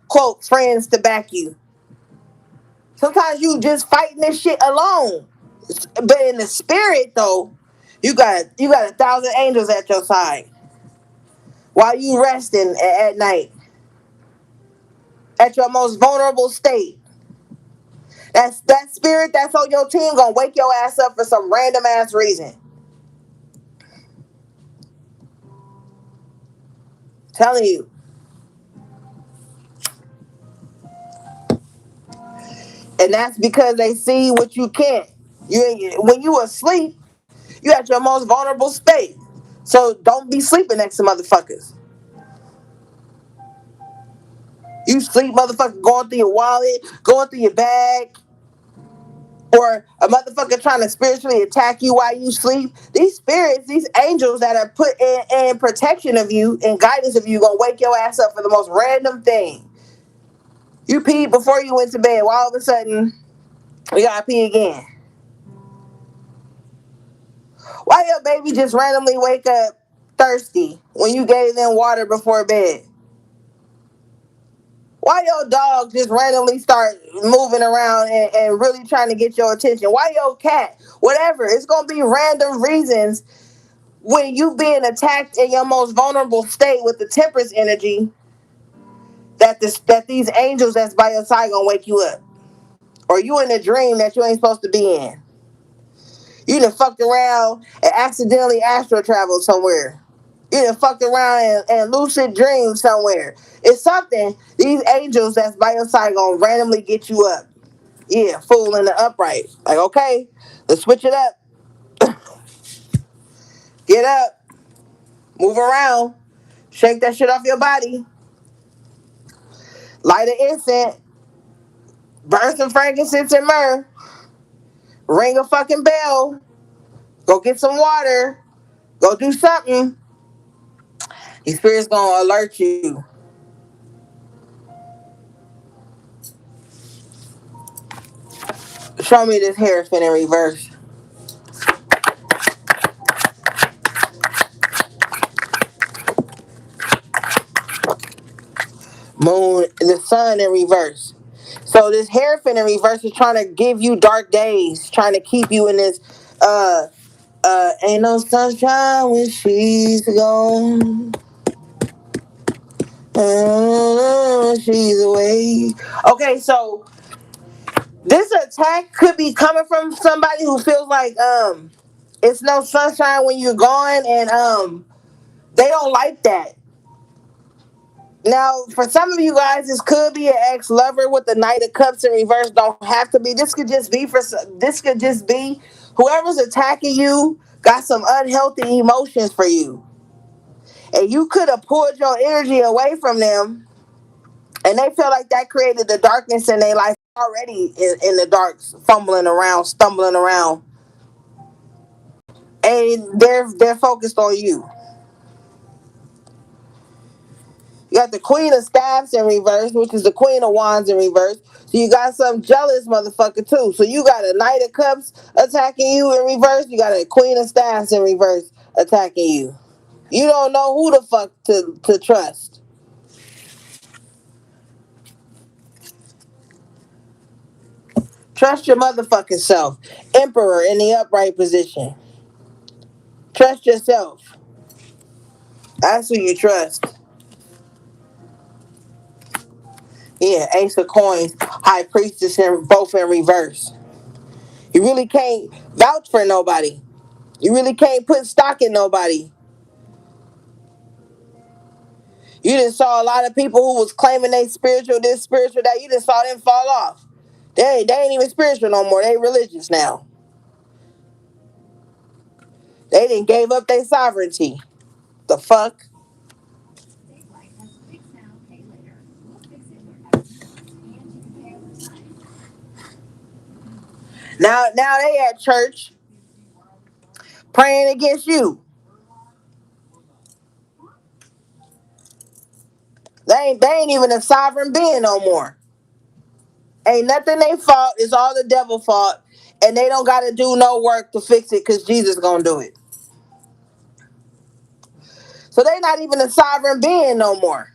quote friends to back you. Sometimes you just fighting this shit alone. But in the spirit though, you got 1,000 angels at your side while you resting at night at your most vulnerable state. That spirit that's on your team gonna wake your ass up for some random ass reason. Telling you. And that's because they see what you can't. When you asleep, you at your most vulnerable state. So don't be sleeping next to motherfuckers. You sleep, motherfucker, going through your wallet, going through your bag, or a motherfucker trying to spiritually attack you while you sleep. These spirits, these angels that are put in protection of you and guidance of you, gonna wake your ass up for the most random thing. You peed before you went to bed. Well, all of a sudden, we gotta pee again. Why your baby just randomly wake up thirsty when you gave them water before bed? Why your dog just randomly start moving around and really trying to get your attention? Why your cat? Whatever. It's going to be random reasons when you being attacked in your most vulnerable state with the Temperance energy that these angels that's by your side going to wake you up. Or you in a dream that you ain't supposed to be in. You done fucked around and accidentally astral traveled somewhere. You done fucked around and lucid dreams somewhere. It's something. These angels that's by your side gonna randomly get you up. Yeah, full in the upright. Like, okay, let's switch it up. Get up. Move around. Shake that shit off your body. Light an incense. Burn some frankincense and myrrh. Ring a fucking bell. Go get some water. Go do something. Your spirit's gonna alert you. Show me this Hierophant in reverse. Moon, the sun in reverse. So this Hierophant in reverse is trying to give you dark days, trying to keep you in this ain't no sunshine when she's gone. She's away. Okay, so this attack could be coming from somebody who feels like it's no sunshine when you're gone, and they don't like that. Now, for some of you guys, this could be an ex-lover with the Knight of Cups in reverse. Don't have to be. This could just be This could just be whoever's attacking you got some unhealthy emotions for you, and you could have pulled your energy away from them, and they feel like that created the darkness in their life already in the dark, fumbling around, stumbling around, and they're focused on you. You got the Queen of Staffs in reverse, which is the Queen of Wands in reverse. So you got some jealous motherfucker too. So you got a Knight of Cups attacking you in reverse. You got a Queen of Staffs in reverse attacking you. You don't know who the fuck to trust. Trust your motherfucking self. Emperor in the upright position. Trust yourself. That's who you trust. Yeah, Ace of Coins, High Priestess, in both in reverse. You really can't vouch for nobody. You really can't put stock in nobody. You just saw a lot of people who was claiming they spiritual, this spiritual, that. You just saw them fall off. They ain't even spiritual no more. They religious now. They didn't gave up their sovereignty. The fuck? Now they at church praying against you. They ain't even a sovereign being no more. Ain't nothing they fault. It's all the devil fault. And they don't got to do no work to fix it because Jesus gonna do it. So they not even a sovereign being no more.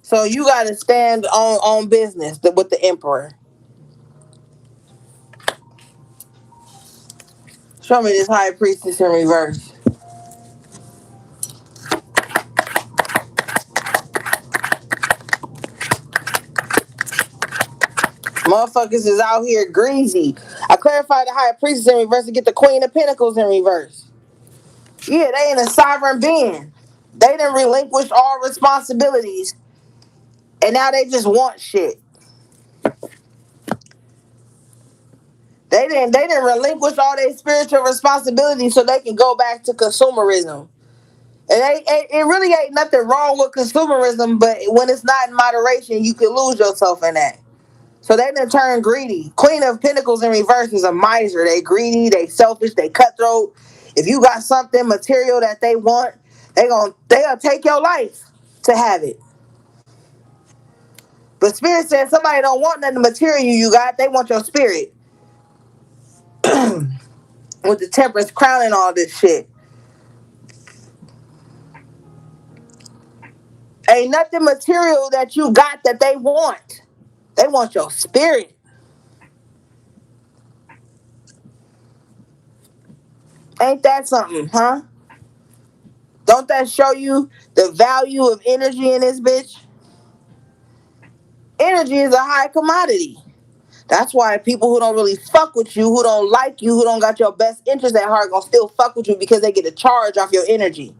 So you got to stand on business with the emperor. Show me this high priestess in reverse. Motherfuckers is out here greasy. I clarified the high priestess in reverse to get the Queen of Pentacles in reverse. Yeah, they ain't a sovereign being. They didn't relinquish all responsibilities, and now they just want shit. They didn't relinquish all their spiritual responsibilities so they can go back to consumerism. And it really ain't nothing wrong with consumerism, but when it's not in moderation, you can lose yourself in that. So they done turn greedy. Queen of Pentacles in reverse is a miser. They greedy, they selfish, they cutthroat. If you got something material that they want, they'll take your life to have it. But Spirit says somebody don't want nothing material you got, they want your spirit. With the Temperance crown and all this shit. Ain't nothing material that you got that they want. They want your spirit. Ain't that something, huh? Don't that show you the value of energy in this bitch? Energy is a high commodity. That's why people who don't really fuck with you, who don't like you, who don't got your best interest at heart, gonna still fuck with you because they get a charge off your energy.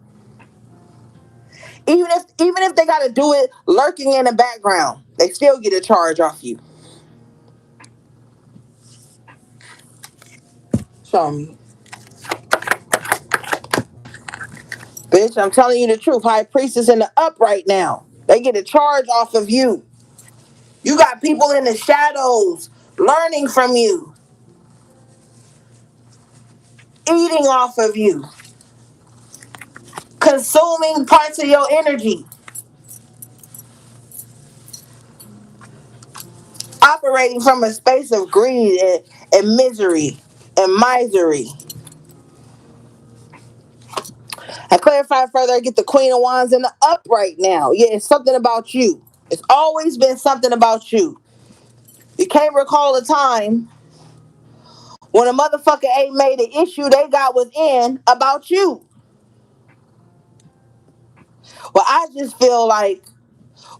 Even if they gotta do it lurking in the background, they still get a charge off you. Show me. Bitch, I'm telling you the truth. High Priestess in the up right now. They get a charge off of you. You got people in the shadows learning from you, eating off of you, consuming parts of your energy, operating from a space of greed and misery and misery. I clarify further, I get the Queen of Wands in the upright now. Yeah, it's something about you. It's always been something about you. You can't recall a time when a motherfucker ain't made an issue they got within about you. Well, I just feel like,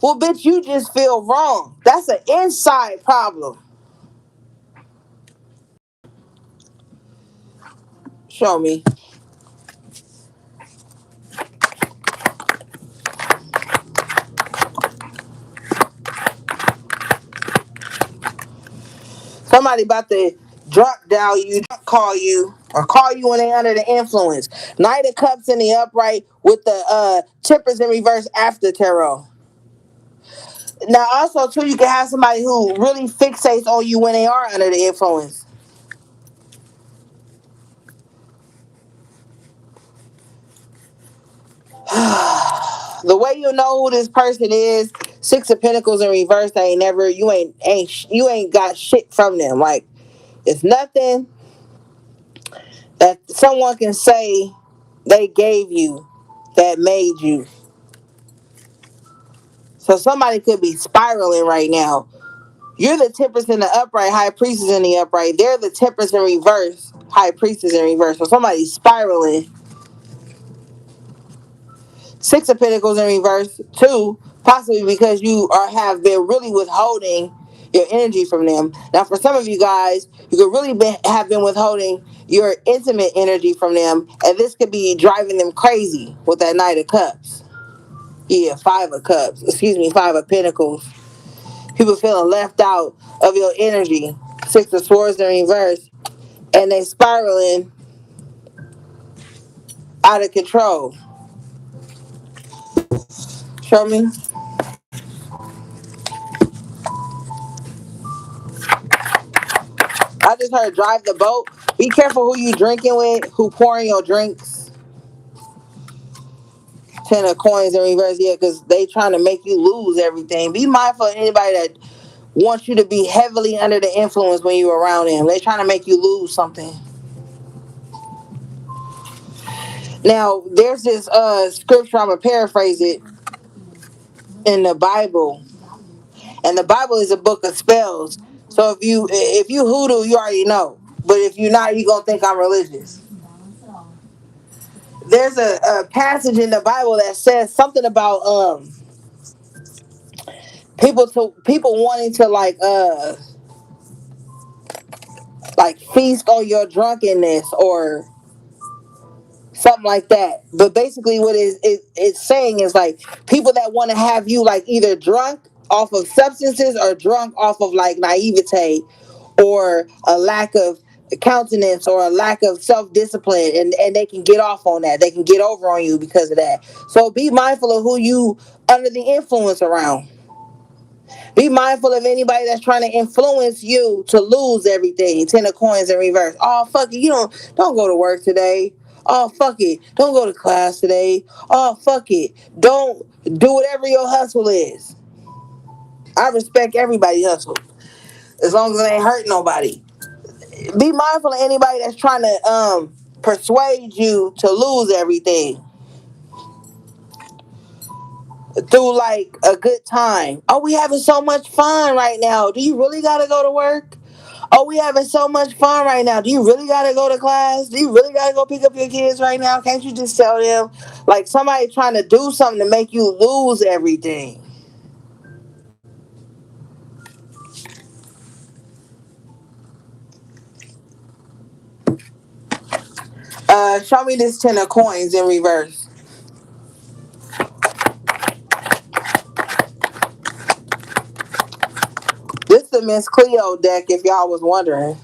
well, bitch, you just feel wrong. That's an inside problem. Show me. Somebody about to drunk dial you, drunk call you, or call you when they under the influence. Knight of Cups in the upright with the Tempers in reverse after tarot. Now, also, too, you can have somebody who really fixates on you when they are under the influence. The way you know who this person is, Six of Pentacles in reverse, they ain't never, you ain't got shit from them. Like, it's nothing that someone can say they gave you that made you. So somebody could be spiraling right now. You're the Temperance in the upright, High Priestess in the upright. They're the Temperance in reverse, High Priestess in reverse. So somebody's spiraling. Six of Pentacles in reverse, two, possibly because you have been really withholding your energy from them. Now, for some of you guys, you could really have been withholding your intimate energy from them, and this could be driving them crazy with that Knight of Cups. Yeah, Five of Cups. Excuse me, Five of Pentacles. People feeling left out of your energy. Six of Swords in reverse, and they spiraling out of control. Show me. I just heard drive the boat. Be careful who you drinking with, who pouring your drinks. Ten of coins in reverse, yeah, because they trying to make you lose everything. Be mindful of anybody that wants you to be heavily under the influence when you're around them. They trying to make you lose something. Now, there's this scripture, I'm going to paraphrase it, in the Bible. And the Bible is a book of spells. So if you hoodoo, you already know. But if you're not, you going to think I'm religious. There's a passage in the Bible that says something about people wanting to like feast on your drunkenness or something like that. But basically what it's saying is like people that want to have you like either drunk off of substances or drunk off of like naivete or a lack of countenance or a lack of self-discipline, and they can get off on that. They can get over on you because of that. So be mindful of who you under the influence around. Be mindful of anybody that's trying to influence you to lose everything. Ten of coins in reverse. Oh fuck it, you don't go to work today. Oh fuck it, don't go to class today. Oh fuck it, don't do whatever your hustle is. I respect everybody's hustle as long as it ain't hurt nobody. Be mindful of anybody that's trying to persuade you to lose everything through like a good time. Oh, we having so much fun right now. Do you really gotta go to work? Oh, we having so much fun right now. Do you really gotta go to class? Do you really gotta go pick up your kids right now? Can't you just tell them? Like somebody trying to do something to make you lose everything. Show me this ten of coins in reverse. This is the Miss Cleo deck, if y'all was wondering.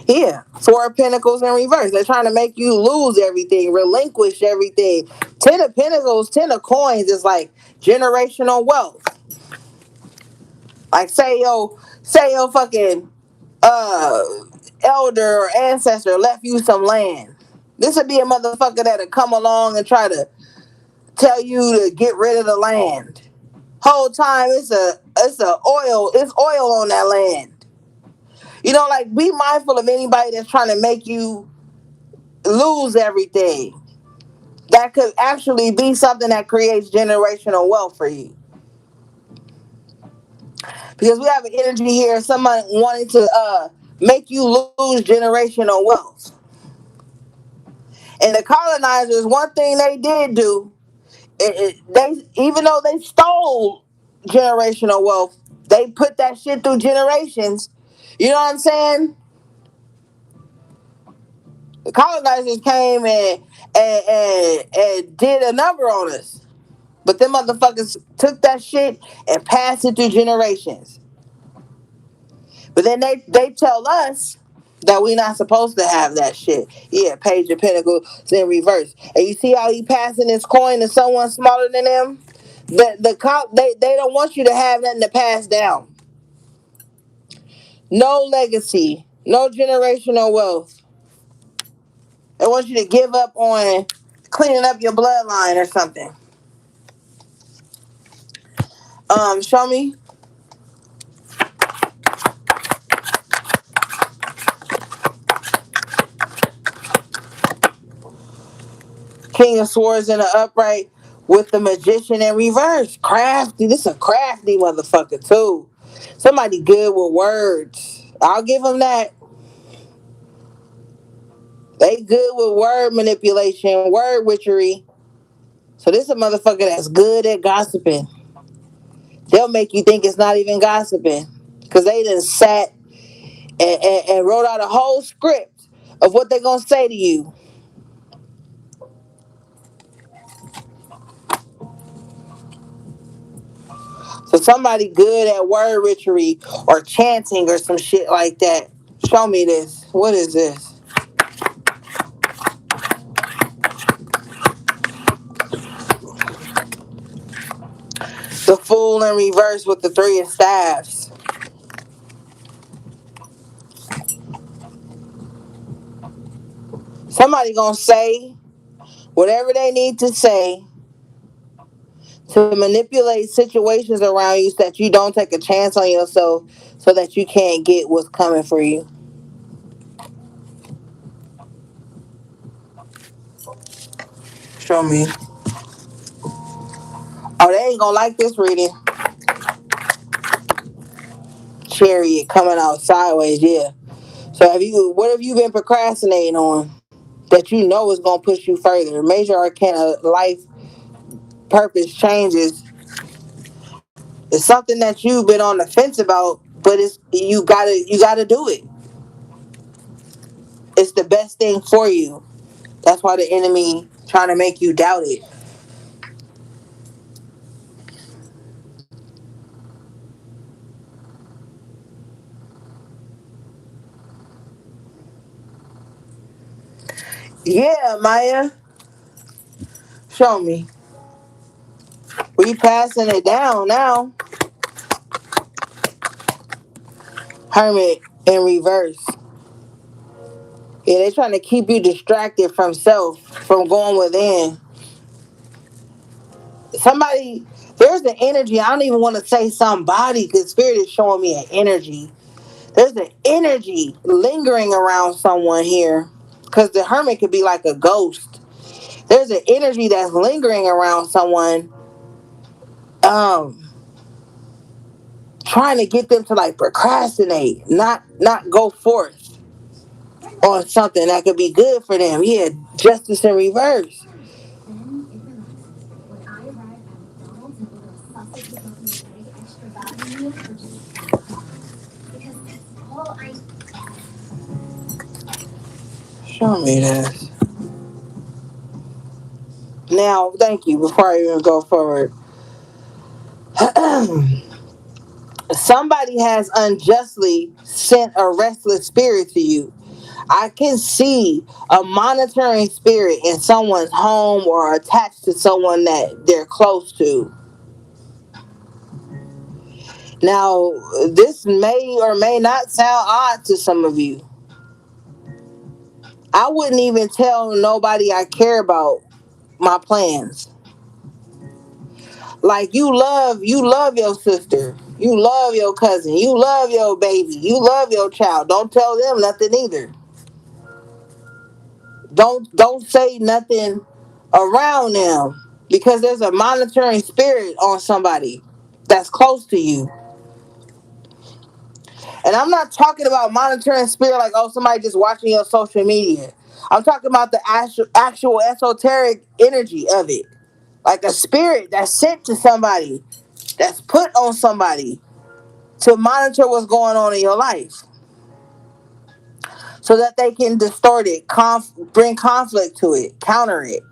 Yeah. Four of Pentacles in reverse. They're trying to make you lose everything, relinquish everything. Ten of Pentacles, ten of coins is like generational wealth. Like say your fucking uh elder or ancestor left you some land. This would be a motherfucker that'll come along and try to tell you to get rid of the land. Whole time it's oil on that land. You know, like be mindful of anybody that's trying to make you lose everything. That could actually be something that creates generational wealth for you. Because we have an energy here, someone wanting to make you lose generational wealth. And the colonizers, one thing they did do, they even though they stole generational wealth, they put that shit through generations. You know what I'm saying? The colonizers came and did a number on us. But them motherfuckers took that shit and passed it through generations. But then they tell us that we not supposed to have that shit. Yeah, Page of Pentacles in reverse. And you see how he passing his coin to someone smaller than them? They don't want you to have nothing to pass down. No legacy, no generational wealth. They want you to give up on cleaning up your bloodline or something. Show me. King of Swords in the upright with the Magician in reverse. Crafty. This is a crafty motherfucker too. Somebody good with words. I'll give them that. They good with word manipulation, word witchery. So this is a motherfucker that's good at gossiping. They'll make you think it's not even gossiping. Because they done sat and wrote out a whole script of what they're going to say to you. So somebody good at word witchery or chanting or some shit like that. Show me this. What is this? The Fool in reverse with the Three of Staves. Somebody gonna say whatever they need to say to manipulate situations around you so that you don't take a chance on yourself so that you can't get what's coming for you. Show me. Oh, they ain't gonna like this reading. Chariot coming out sideways, yeah. So what have you been procrastinating on that you know is gonna push you further? Major arcana life purpose changes. It's something that you've been on the fence about, but you gotta do it. It's the best thing for you. That's why the enemy trying to make you doubt it. Yeah, Maya. Show me. We passing it down now. Hermit in reverse. Yeah, they trying to keep you distracted from self, from going within. Somebody, there's an energy. I don't even want to say somebody because Spirit is showing me an energy. There's an energy lingering around someone here because the Hermit could be like a ghost. There's an energy that's lingering around someone, um, trying to get them to like procrastinate, not go forth on something that could be good for them. Yeah, Justice in reverse. Show me this. Now, thank you. Before I even go forward, somebody has unjustly sent a restless spirit to you. I can see a monitoring spirit in someone's home or attached to someone that they're close to. Now, this may or may not sound odd to some of you. I wouldn't even tell nobody I care about my plans. Like you love your sister, you love your cousin, you love your baby, you love your child. Don't tell them nothing either. Don't say nothing around them because there's a monitoring spirit on somebody that's close to you. And I'm not talking about monitoring spirit like, oh, somebody just watching your social media. I'm talking about the actual esoteric energy of it. Like a spirit that's sent to somebody, that's put on somebody to monitor what's going on in your life so that they can distort it, bring conflict to it, counter it.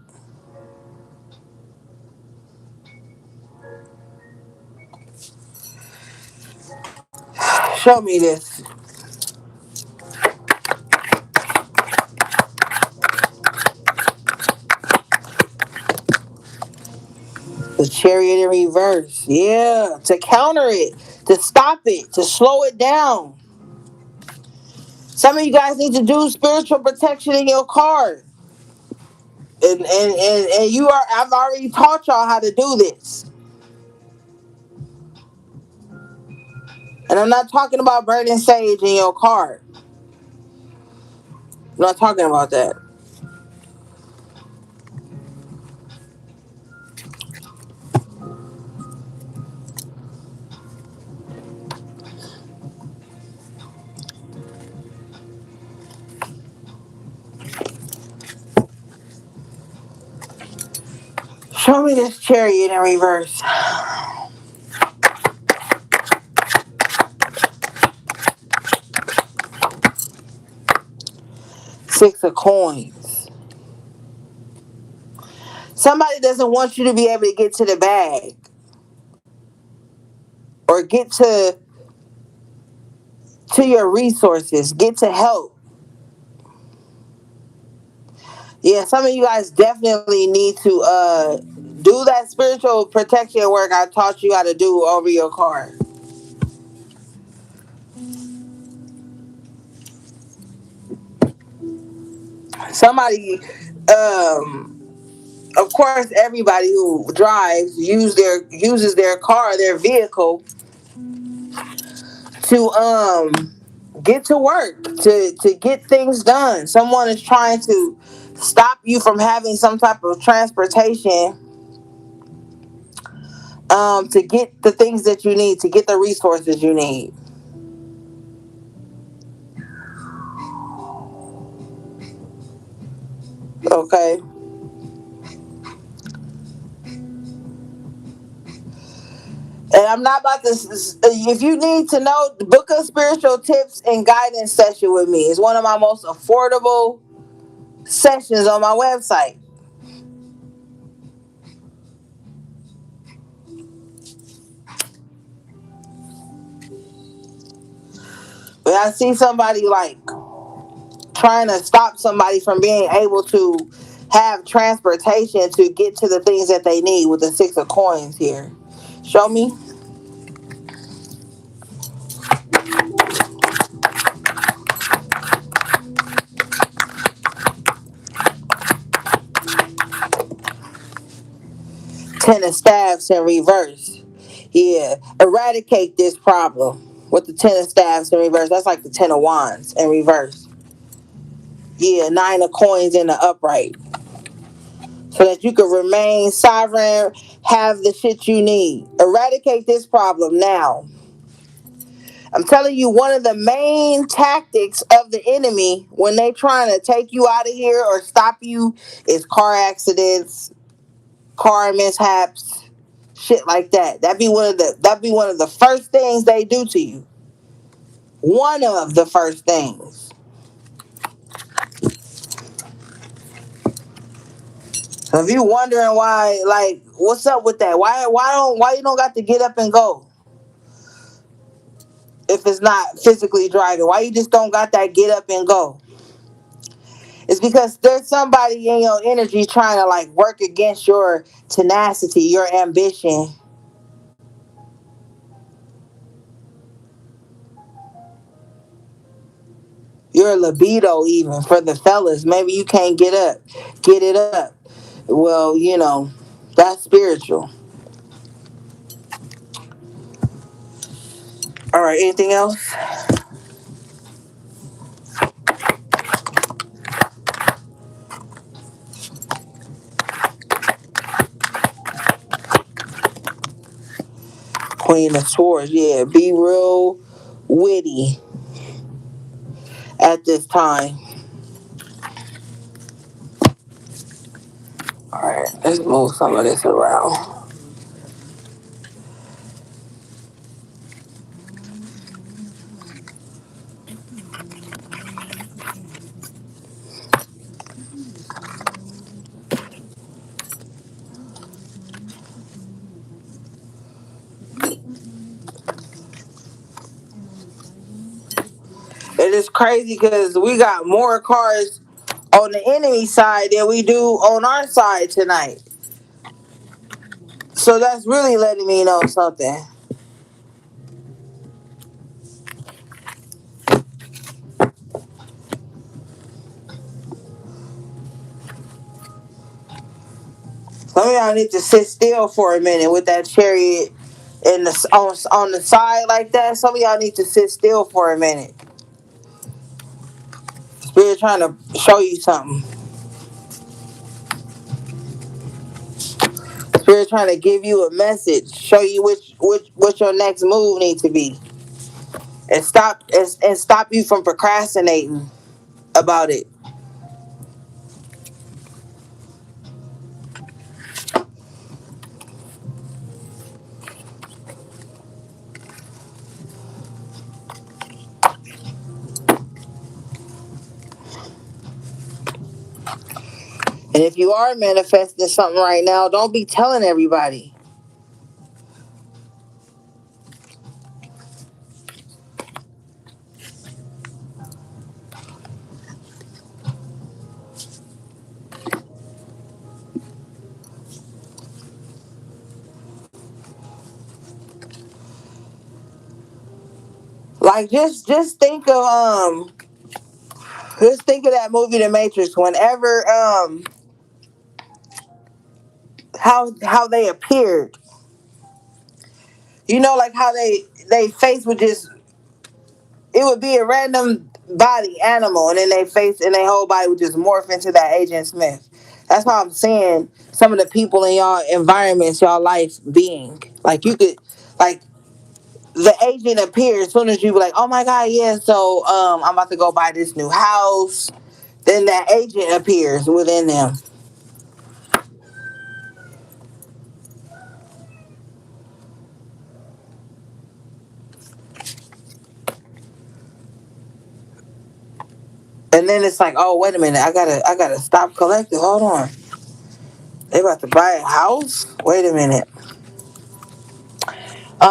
Show me this. The chariot in reverse. Yeah, to counter it, to stop it, to slow it down. Some of you guys need to do spiritual protection in your car. And you are I've already taught y'all how to do this. And I'm not talking about burning sage in your car. I'm not talking about that. Show me this chariot in reverse. Six of coins. Somebody doesn't want you to be able to get to the bag or get to your resources, get to help. Yeah, some of you guys definitely need to do that spiritual protection work I taught you how to do over your car. Somebody, of course, everybody who drives uses their car, their vehicle, to get to work, to get things done. Someone is trying to stop you from having some type of transportation to get the things that you need, to get the resources you need. Okay. And I'm not about to. If you need to know, book a spiritual tips and guidance session with me. It's one of my most affordable sessions on my website. When I see somebody like trying to stop somebody from being able to have transportation to get to the things that they need with the six of coins here, show me. Ten of staffs in reverse. Yeah, eradicate this problem with the ten of staffs in reverse. That's like the ten of wands in reverse. Yeah, nine of coins in the upright. So that you can remain sovereign, have the shit you need. Eradicate this problem now. I'm telling you, one of the main tactics of the enemy when they trying to take you out of here or stop you is car accidents, car mishaps, shit like that. That'd be one of the first things they do to you. One of the first things. So if you wondering why, like, what's up with that? Why you don't got to get up and go if it's not physically driving? Why you just don't got that get up and go? It's because there's somebody in your energy trying to like work against your tenacity, your ambition. Your libido, even for the fellas. Maybe you can't get it up. Well, that's spiritual. All right, anything else? Queen of Swords, yeah. Be real witty at this time. All right, let's move some of this around. It is crazy because we got more cards on the enemy side than we do on our side tonight. So that's really letting me know something. Some of y'all need to sit still for a minute with that chariot in on the side like that. Some of y'all need to sit still for a minute. Spirit trying to show you something. Spirit trying to give you a message, show you which what your next move needs to be, and stop you from procrastinating about it. And if you are manifesting something right now, don't be telling everybody. Like just think of that movie The Matrix. Whenever how they appeared, like how they face would just, it would be a random body animal, and then they face and their whole body would just morph into that Agent Smith. That's why I'm saying some of the people in y'all environments, y'all life being like, you could, like, the agent appears as soon as you be like, oh my god, yeah, so I'm about to go buy this new house. Then that agent appears within them. And then it's like, oh wait a minute, I gotta stop collecting. Hold on. They about to buy a house? Wait a minute.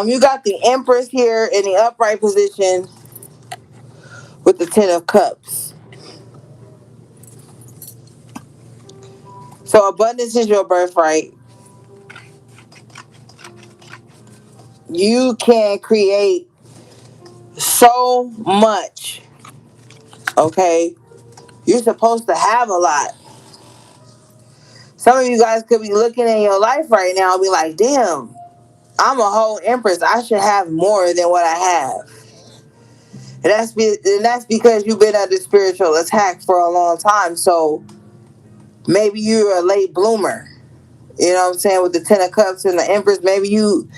You got the Empress here in the upright position with the Ten of Cups. So abundance is your birthright. You can create so much. Okay? You're supposed to have a lot. Some of you guys could be looking in your life right now and be like, damn, I'm a whole Empress. I should have more than what I have. And that's because you've been under spiritual attack for a long time. So maybe you're a late bloomer. You know what I'm saying? With the Ten of Cups and the Empress, maybe you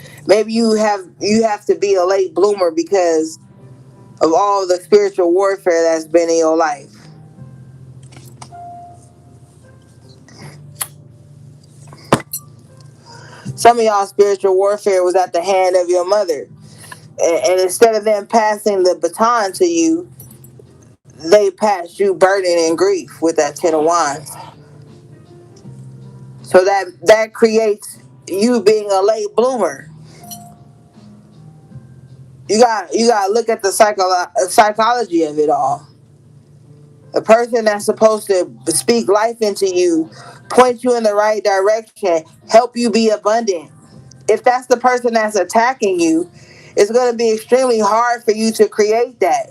have to be a late bloomer because of all the spiritual warfare that's been in your life. Some of y'all spiritual warfare was at the hand of your mother. And instead of them passing the baton to you, they passed you burden and grief with that Ten of Wands. So that creates you being a late bloomer. You got to look at the psychology of it all. The person that's supposed to speak life into you, point you in the right direction, help you be abundant. If that's the person that's attacking you, it's going to be extremely hard for you to create that.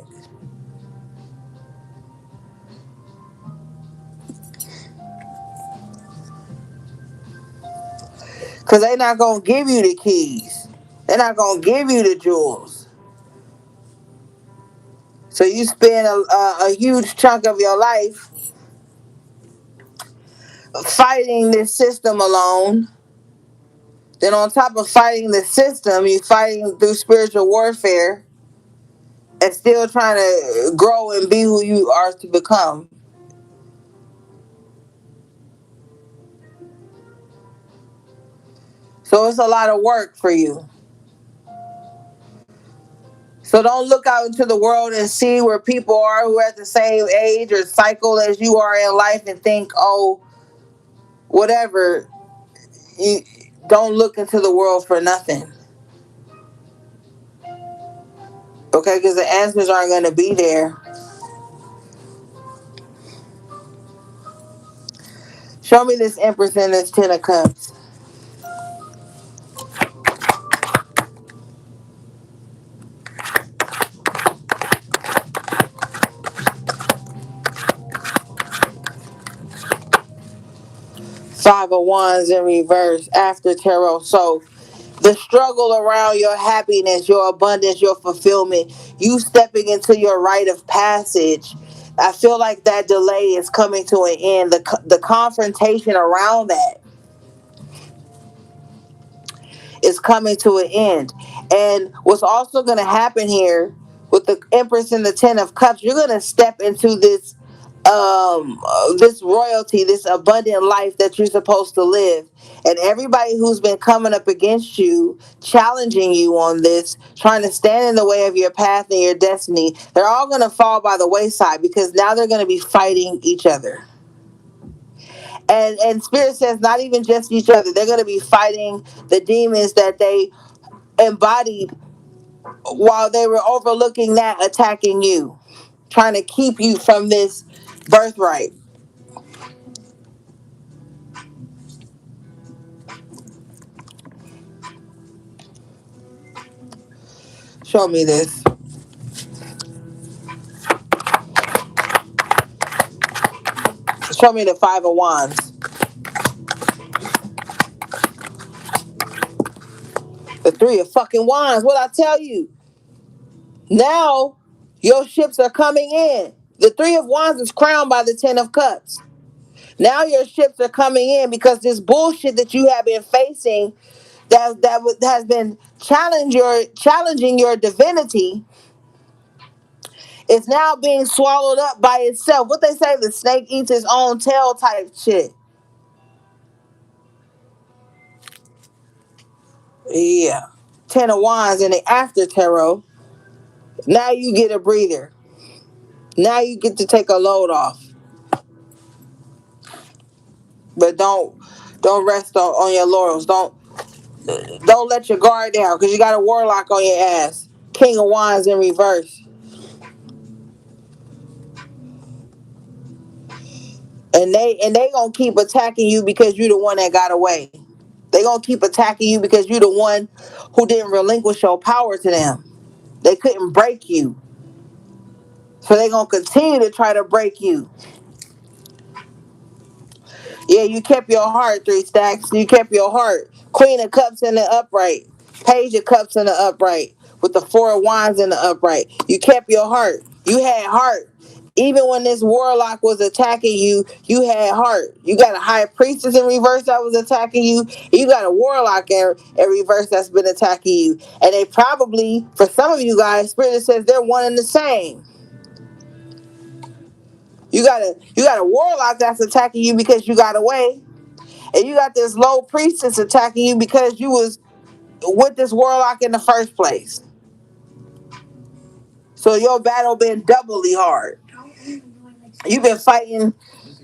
Because they're not going to give you the keys, they're not going to give you the jewels. So you spend a huge chunk of your life fighting this system alone. Then, on top of fighting the system, you're fighting through spiritual warfare and still trying to grow and be who you are to become. So it's a lot of work for you. So don't look out into the world and see where people are who are at the same age or cycle as you are in life and think, oh, whatever. You don't look into the world for nothing. Okay, because the answers aren't going to be there. Show me this Empress and this Ten of Cups. 5 of Wands in reverse after tarot. So the struggle around your happiness, your abundance, your fulfillment, you stepping into your rite of passage. I feel like that delay is coming to an end. The confrontation around that is coming to an end. And what's also going to happen here with the Empress and the Ten of Cups, you're going to step into this royalty, this abundant life that you're supposed to live. And everybody who's been coming up against you, challenging you on this, trying to stand in the way of your path and your destiny, they're all going to fall by the wayside because now they're going to be fighting each other. And Spirit says not even just each other, they're going to be fighting the demons that they embodied while they were overlooking that, attacking you, trying to keep you from this birthright. Show me this. Show me the 5 of Wands. The 3 of fucking Wands. What I tell you? Now your ships are coming in. The 3 of Wands is crowned by the Ten of Cups. Now your ships are coming in because this bullshit that you have been facing, that has been challenging your divinity, is now being swallowed up by itself. What they say, the snake eats its own tail type shit. Yeah. 10 of Wands in the after tarot. Now you get a breather. Now you get to take a load off. But don't rest on your laurels. Don't let your guard down because you got a warlock on your ass. King of Wands in reverse. And they gonna keep attacking you because you're the one that got away. They gonna keep attacking you because you're the one who didn't relinquish your power to them. They couldn't break you. So they gonna continue to try to break you. Yeah, you kept your heart, 3 stacks. You kept your heart. Queen of Cups in the upright. Page of Cups in the upright. With the 4 of Wands in the upright. You kept your heart. You had heart. Even when this warlock was attacking you, you had heart. You got a high priestess in reverse that was attacking you. You got a warlock in reverse that's been attacking you. And they probably, for some of you guys, Spirit says they're one and the same. You got a warlock that's attacking you because you got away. And you got this low priestess attacking you because you was with this warlock in the first place. So your battle been doubly hard. You've been fighting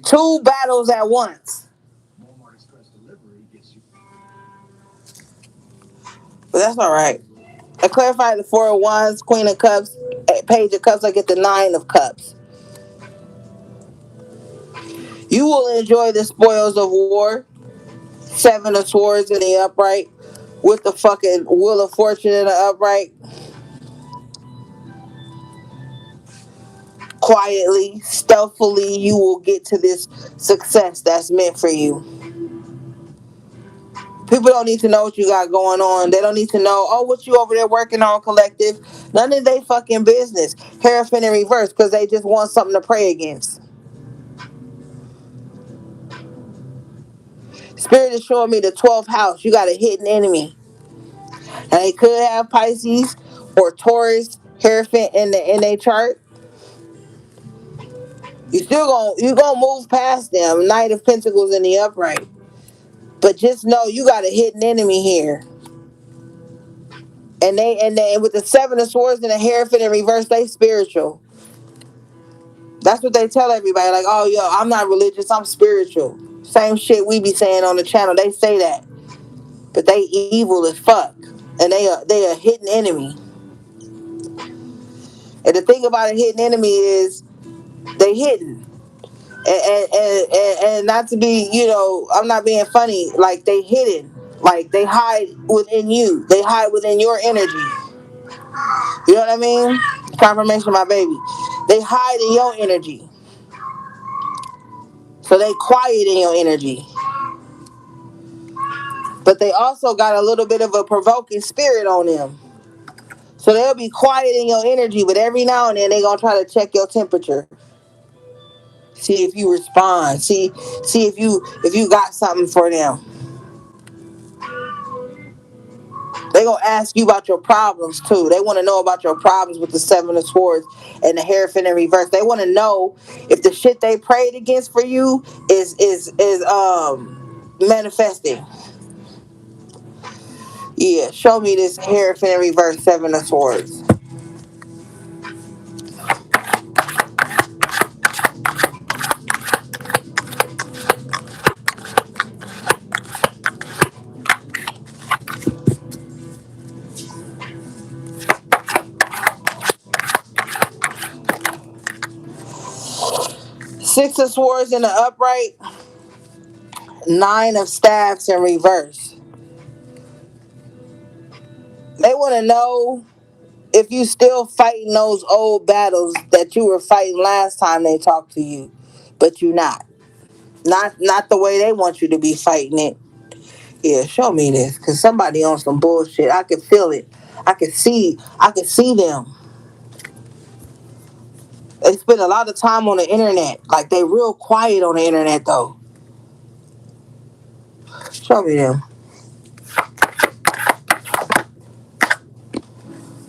2 battles at once. But that's all right. I clarified the 4 of Wands, Queen of Cups, Page of Cups. I get the 9 of Cups. You will enjoy the spoils of war. Seven of Swords in the upright. With the fucking Wheel of Fortune in the upright. Quietly, stealthily, you will get to this success that's meant for you. People don't need to know what you got going on. They don't need to know, oh, what you over there working on, collective. None of they fucking business. Hierophant in reverse, because they just want something to pray against. Spirit is showing me the 12th house. You got a hidden enemy. And they could have Pisces or Taurus, Hierophant in their chart. You gonna move past them. Knight of Pentacles in the upright. But just know you got a hidden enemy here. And they with the Seven of Swords and the Hierophant in reverse, they spiritual. That's what they tell everybody. Like, oh, yo, I'm not religious, I'm spiritual. Same shit we be saying on the channel. They say that, but they evil as fuck, and they a hidden enemy. And the thing about a hidden enemy is they hidden. And not to be, I'm not being funny. Like they hidden. Like they hide within you. They hide within your energy. You know what I mean? Confirmation, my baby. They hide in your energy. So they quiet in your energy. But they also got a little bit of a provoking spirit on them. So they'll be quiet in your energy, but every now and then they gonna try to check your temperature. See if you respond. See if you got something for them. They gonna ask you about your problems too. They want to know about your problems with the Seven of Swords and the Hierophant in reverse. They want to know if the shit they prayed against for you is manifesting. Yeah, show me this Hierophant in reverse, Seven of Swords. Six of Swords in the upright, Nine of Staffs in reverse. They want to know if you still fighting those old battles that you were fighting last time they talked to you, but you not. Not the way they want you to be fighting it. Yeah, show me this, cause somebody on some bullshit. I can feel it. I can see them. They spend a lot of time on the internet. Like they real quiet on the internet though. Show me them.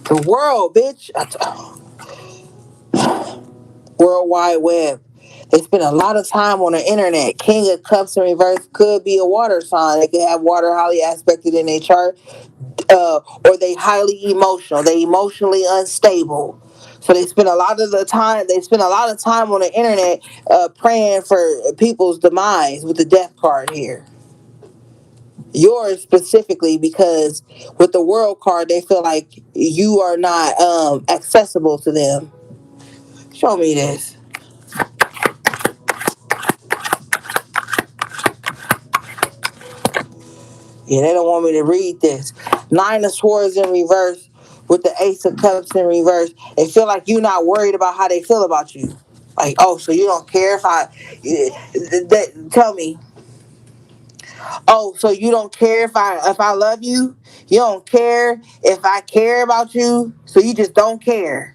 The world, bitch. World Wide Web. They spend a lot of time on the internet. King of Cups in reverse could be a water sign. They could have water highly aspected in their chart. Or they highly emotional. They emotionally unstable. So they spend a lot of time on the internet praying for people's demise with the death card here. Yours specifically, because with the world card they feel like you are not accessible to them. Show me this. Yeah, they don't want me to read this. Nine of Swords in reverse with the Ace of Cups in reverse. They feel like you're not worried about how they feel about you. Like, oh, so you don't care if tell me. Oh, so you don't care if I love you? You don't care if I care about you? So you just don't care.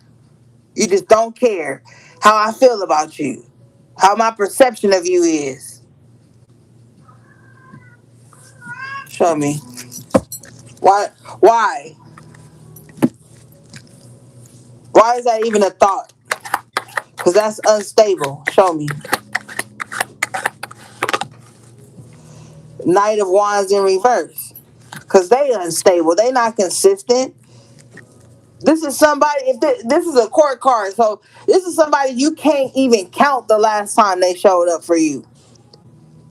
You just don't care how I feel about you. How my perception of you is. Show me. Why why? Why is that even a thought? Because that's unstable. Show me. Knight of Wands in reverse. Because they unstable. They not consistent. This is somebody, if this is a court card, so this is somebody you can't even count the last time they showed up for you.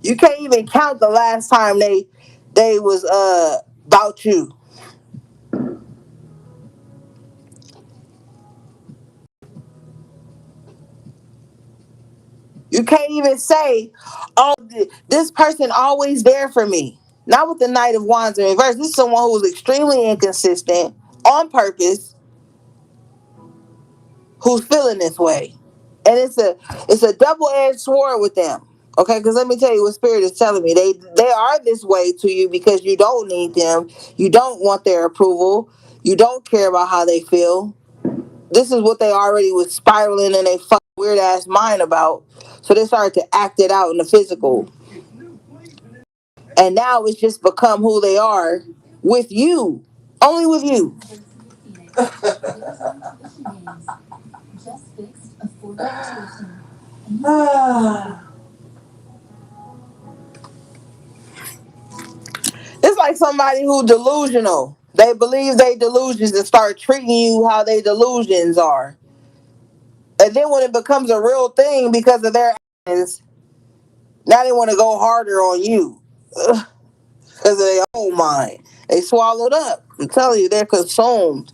You can't even count the last time they was about you. You can't even say, "Oh, this person always there for me." Not with the Knight of Wands in reverse. This is someone who is extremely inconsistent on purpose, who's feeling this way, and it's a double-edged sword with them. Okay, because let me tell you what Spirit is telling me. They are this way to you because you don't need them. You don't want their approval. You don't care about how they feel. This is what they already was spiraling in a fucking weird ass mind about. So they started to act it out in the physical. And now it's just become who they are with you. Only with you. It's like somebody who delusional. They believe they delusions and start treating you how they delusions are. And then when it becomes a real thing because of their actions, now they want to go harder on you. Because of their own mind. They swallowed up. I'm telling you, they're consumed.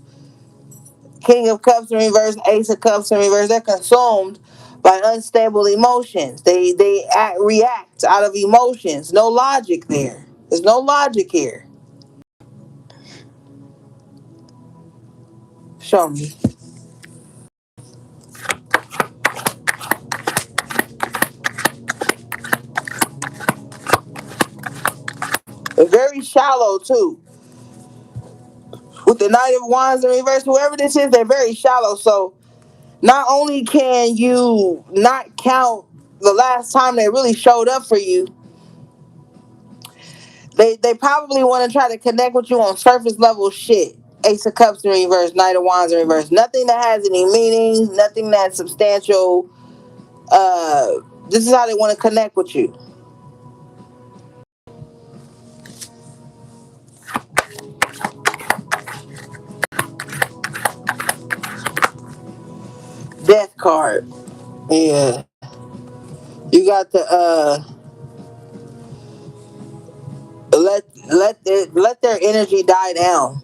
King of Cups in reverse, Ace of Cups in reverse. They're consumed by unstable emotions. React out of emotions. No logic there. There's no logic here. Show me. They're very shallow too. With the Knight of Wands in reverse, whoever this is, they're very shallow. So not only can you not count the last time they really showed up for you, they probably want to try to connect with you on surface level shit. Ace of Cups in reverse, Knight of Wands in reverse. Nothing that has any meaning, nothing that's substantial. This is how they want to connect with you. Death card. Yeah. You got the let their energy die down.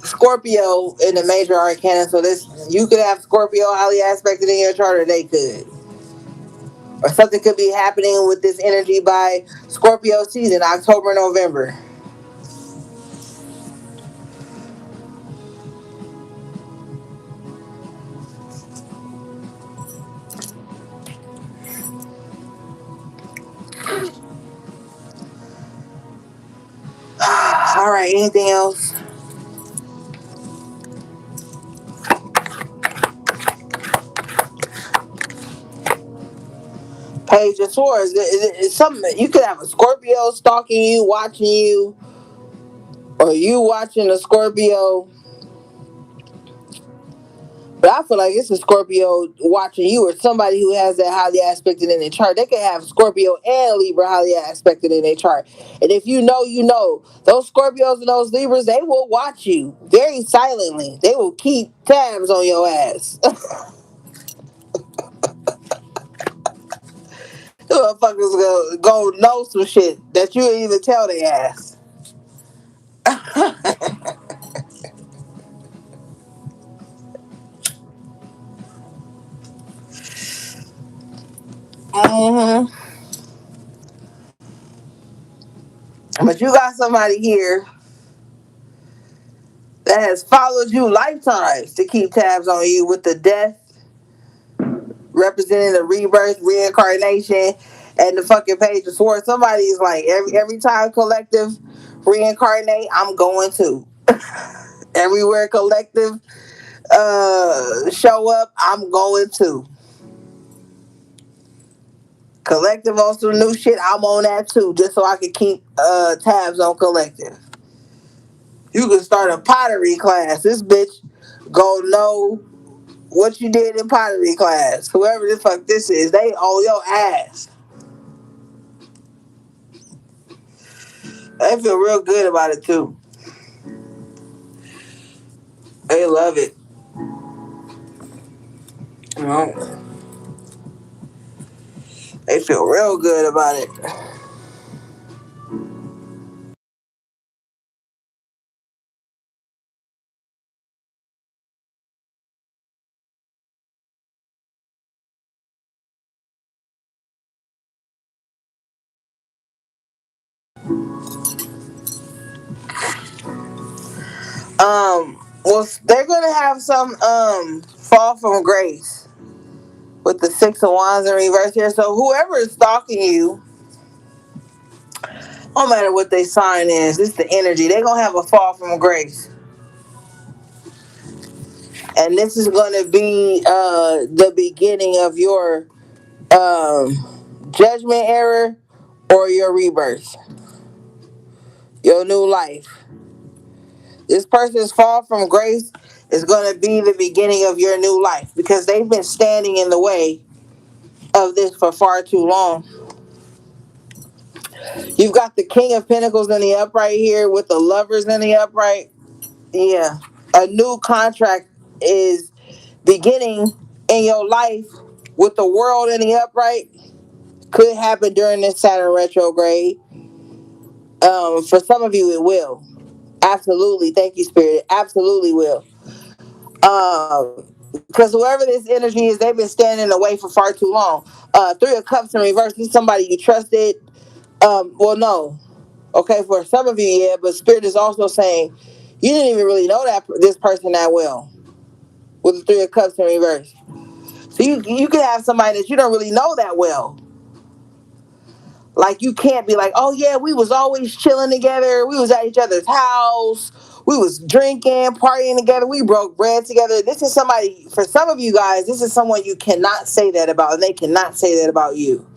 Scorpio in the major arcana, so this you could have Scorpio highly aspected in your chart, or they could. Or something could be happening with this energy by Scorpio season, October, November. All right, anything else? Page of Swords. It's something you could have a Scorpio stalking you, watching you, or you watching a Scorpio. But I feel like it's a Scorpio watching you, or somebody who has that highly aspected in their chart. They could have Scorpio and Libra highly aspected in their chart. And if you know, you know. Those Scorpios and those Libras, they will watch you very silently. They will keep tabs on your ass. The motherfuckers go know some shit that you didn't even tell they ass. Mm-hmm. But you got somebody here that has followed you lifetimes to keep tabs on you with the death representing the rebirth, reincarnation, and the fucking Page of Swords. Somebody's like, every time collective reincarnate, I'm going to. Everywhere collective show up, I'm going to. Collective on some new shit, I'm on that too, just so I can keep tabs on collective. You can start a pottery class. This bitch go know what you did in pottery class. Whoever the fuck this is, they owe your ass. They feel real good about it too. They love it. You know, they feel real good about it. Well, they're gonna have some fall from grace with the Six of Wands in reverse here. So whoever is stalking you, no matter what their sign is, it's the energy. They're gonna have a fall from grace. And this is gonna be the beginning of your judgment era or your rebirth, your new life. This person's fall from grace is going to be the beginning of your new life because they've been standing in the way of this for far too long. You've got the King of Pentacles in the upright here with the Lovers in the upright. Yeah. A new contract is beginning in your life with the World in the upright. Could happen during this Saturn retrograde. For some of you, it will. Absolutely. Thank you, Spirit. It absolutely will. Because whoever this energy is, they've been standing in the way for far too long. Three of Cups in reverse. This is somebody you trusted. Well, no. Okay, for some of you, yeah, but Spirit is also saying you didn't even really know that this person that well with the Three of Cups in reverse. So you could have somebody that you don't really know that well. Like you can't be like, oh yeah, we was always chilling together. We was at each other's house. We was drinking, partying together. We broke bread together. This is somebody, for some of you guys, this is someone you cannot say that about, and they cannot say that about you.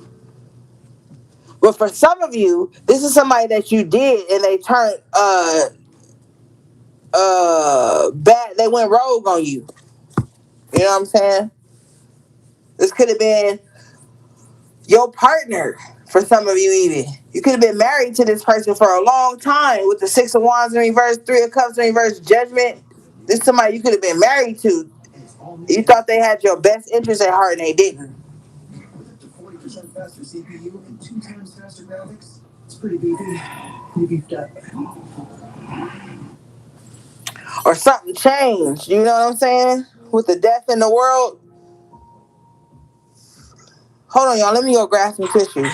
But for some of you, this is somebody that you did, and they turned bad. They went rogue on you. You know what I'm saying? This could have been your partner. For some of you, even you could have been married to this person for a long time with the Six of Wands in reverse, Three of Cups in reverse, Judgment. This is somebody you could have been married to. You thought they had your best interest at heart, and they didn't. 40% faster CPU and 2 times faster graphics. It's pretty beefy. Pretty beefed up. Or something changed. You know what I'm saying? With the death in the world. Hold on, y'all. Let me go grab some tissue.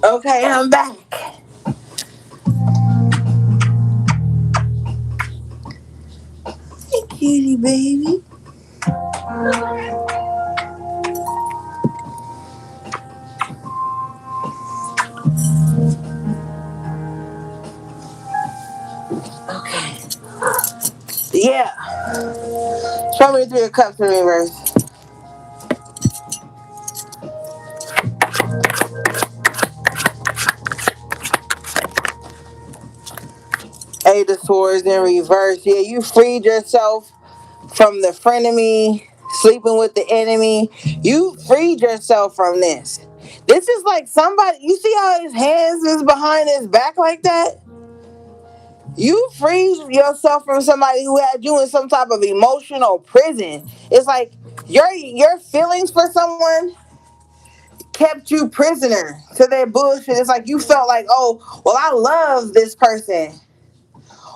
Okay, I'm back. Hey, kitty baby. Okay. Yeah. Show me the Three of Cups in reverse. Eight of Swords in reverse. Yeah, you freed yourself from the frenemy, sleeping with the enemy. You freed yourself from this. This is like somebody, you see how his hands is behind his back like that? You freed yourself from somebody who had you in some type of emotional prison. It's like your feelings for someone kept you prisoner to their bullshit. It's like you felt like, oh, well, I love this person,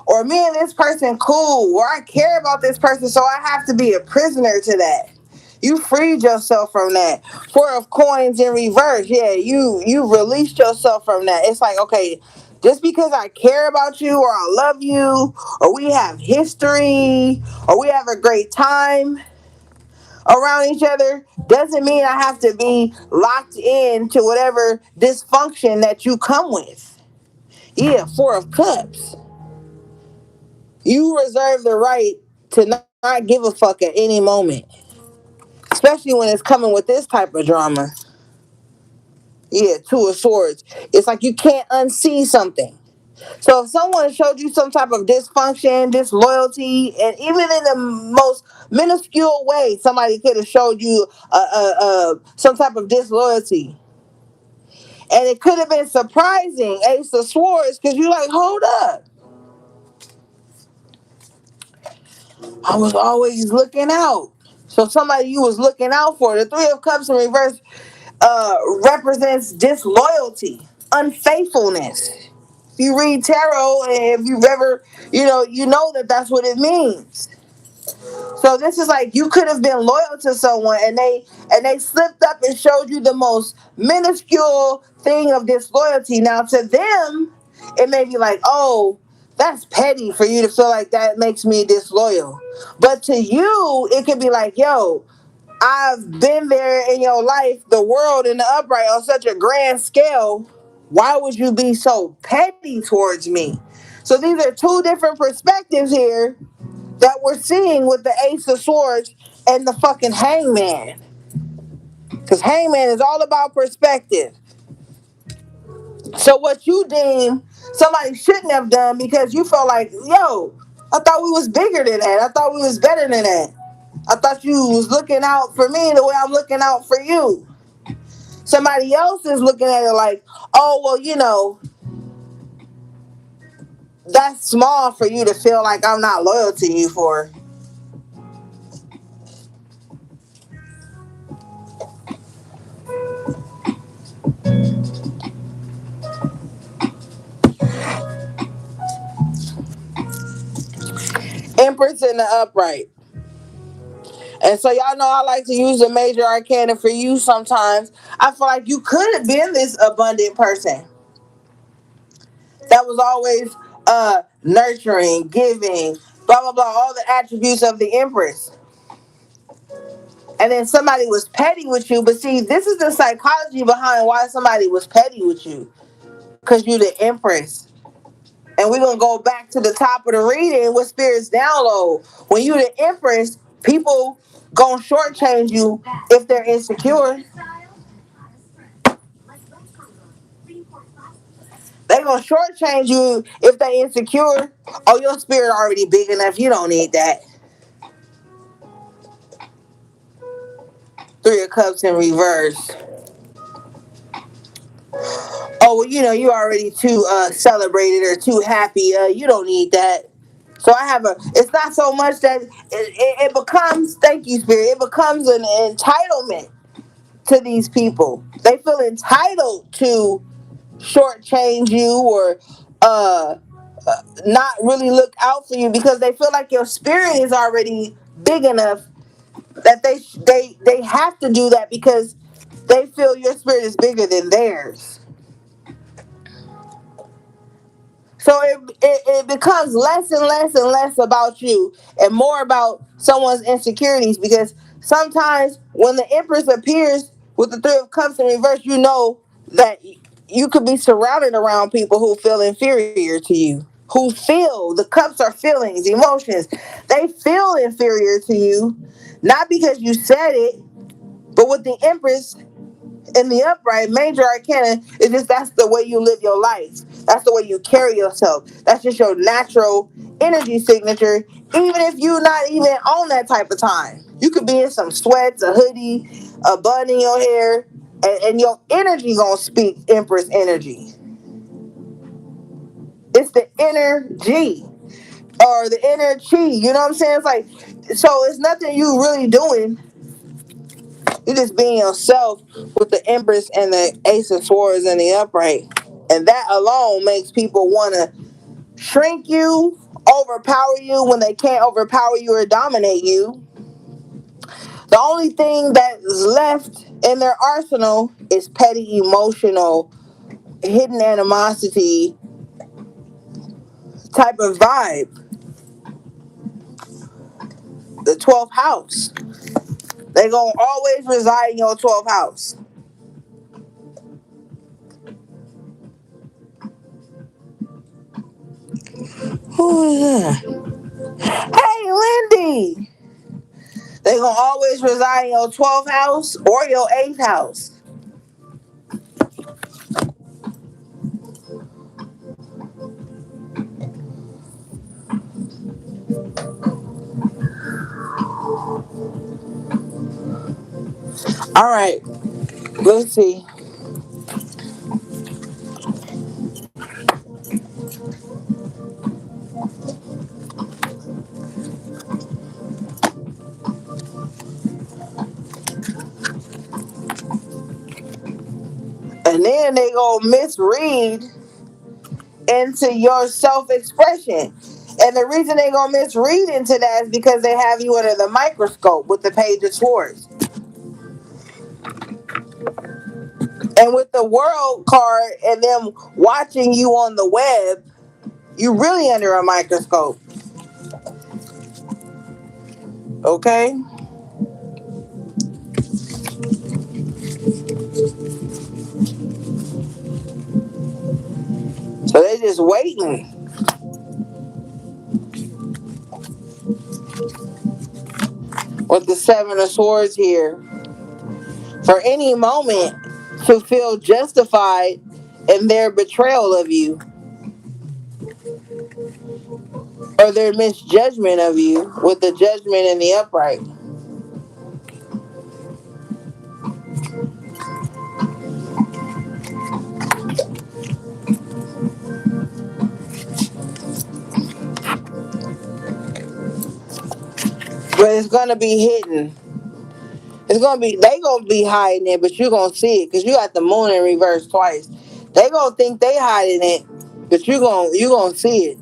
or me and this person cool, or I care about this person, so I have to be a prisoner to that. You freed yourself from that. Four of coins in reverse. Yeah, you released yourself from that. It's like, okay, just because I care about you or I love you or we have history or we have a great time around each other doesn't mean I have to be locked into whatever dysfunction that you come with. Yeah, Four of Cups. You reserve the right to not give a fuck at any moment, especially when it's coming with this type of drama. Yeah, Two of Swords. It's like you can't unsee something. So if someone showed you some type of dysfunction, disloyalty, and even in the most minuscule way, somebody could have showed you some type of disloyalty. And it could have been surprising, Ace of Swords, because you're like, hold up. I was always looking out. So somebody you was looking out for. The Three of Cups in reverse represents disloyalty, unfaithfulness. If you read tarot, and if you've ever, you know that that's what it means. So this is like you could have been loyal to someone, and they slipped up and showed you the most minuscule thing of disloyalty. Now to them, it may be like, oh, that's petty for you to feel like that makes me disloyal. But to you, it could be like, yo, I've been there in your life, the world in the upright on such a grand scale. Why would you be so petty towards me? So these are two different perspectives here that we're seeing with the Ace of Swords and the fucking Hangman. Because Hangman is all about perspective. So what you deem somebody shouldn't have done because you felt like, yo, I thought we was bigger than that. I thought we was better than that. I thought you was looking out for me the way I'm looking out for you. Somebody else is looking at it like, oh, well, that's small for you to feel like I'm not loyal to you for. Empress in the upright. And so y'all know I like to use the major arcana for you sometimes. I feel like you could have been this abundant person that was always nurturing, giving, blah, blah, blah, all the attributes of the Empress. And then somebody was petty with you. But see, this is the psychology behind why somebody was petty with you. Because you the Empress. And we're going to go back to the top of the reading with Spirit's download. When you the Empress, people going to shortchange you if they're insecure. They gonna shortchange you if they insecure. Oh, your spirit already big enough. You don't need that. Three of Cups in reverse. Oh, well, you already too celebrated or too happy. You don't need that. So I have it's not so much that it becomes, thank you, Spirit, it becomes an entitlement to these people. They feel entitled to shortchange you or not really look out for you because they feel like your spirit is already big enough that they have to do that because they feel your spirit is bigger than theirs. So it becomes less and less and less about you and more about someone's insecurities because sometimes when the Empress appears with the Three of Cups in reverse, you know that you could be surrounded around people who feel inferior to you, who feel, the cups are feelings, emotions. They feel inferior to you, not because you said it, but with the Empress in the upright, major arcana is just that's the way you live your life. That's the way you carry yourself. That's just your natural energy signature. Even if you're not even on that type of time, you could be in some sweats, a hoodie, a bun in your hair. And your energy gonna speak Empress energy. It's the inner G or the inner chi. You know what I'm saying? It's like, so it's nothing you really doing. You just being yourself with the Empress and the Ace of Swords and the upright. And that alone makes people want to shrink you, overpower you when they can't overpower you or dominate you. The only thing that's left in their arsenal is petty, emotional, hidden animosity type of vibe. The 12th house. They gonna always reside in your 12th house. Who is that? Hey, Lindy. They gonna always reside in your 12th house or your 8th house. All right, let's see. And then they gonna misread into your self-expression. And the reason they gonna misread into that is because they have you under the microscope with the Page of Swords. And with the World card and them watching you on the web, you really under a microscope. Okay? So they just waiting with the Seven of Swords here for any moment to feel justified in their betrayal of you or their misjudgment of you with the Judgment and the upright. But it's gonna be hidden. It's gonna be they gonna be hiding it, but you gonna see it because you got the moon in reverse twice. They gonna think they hiding it, but you gonna see it.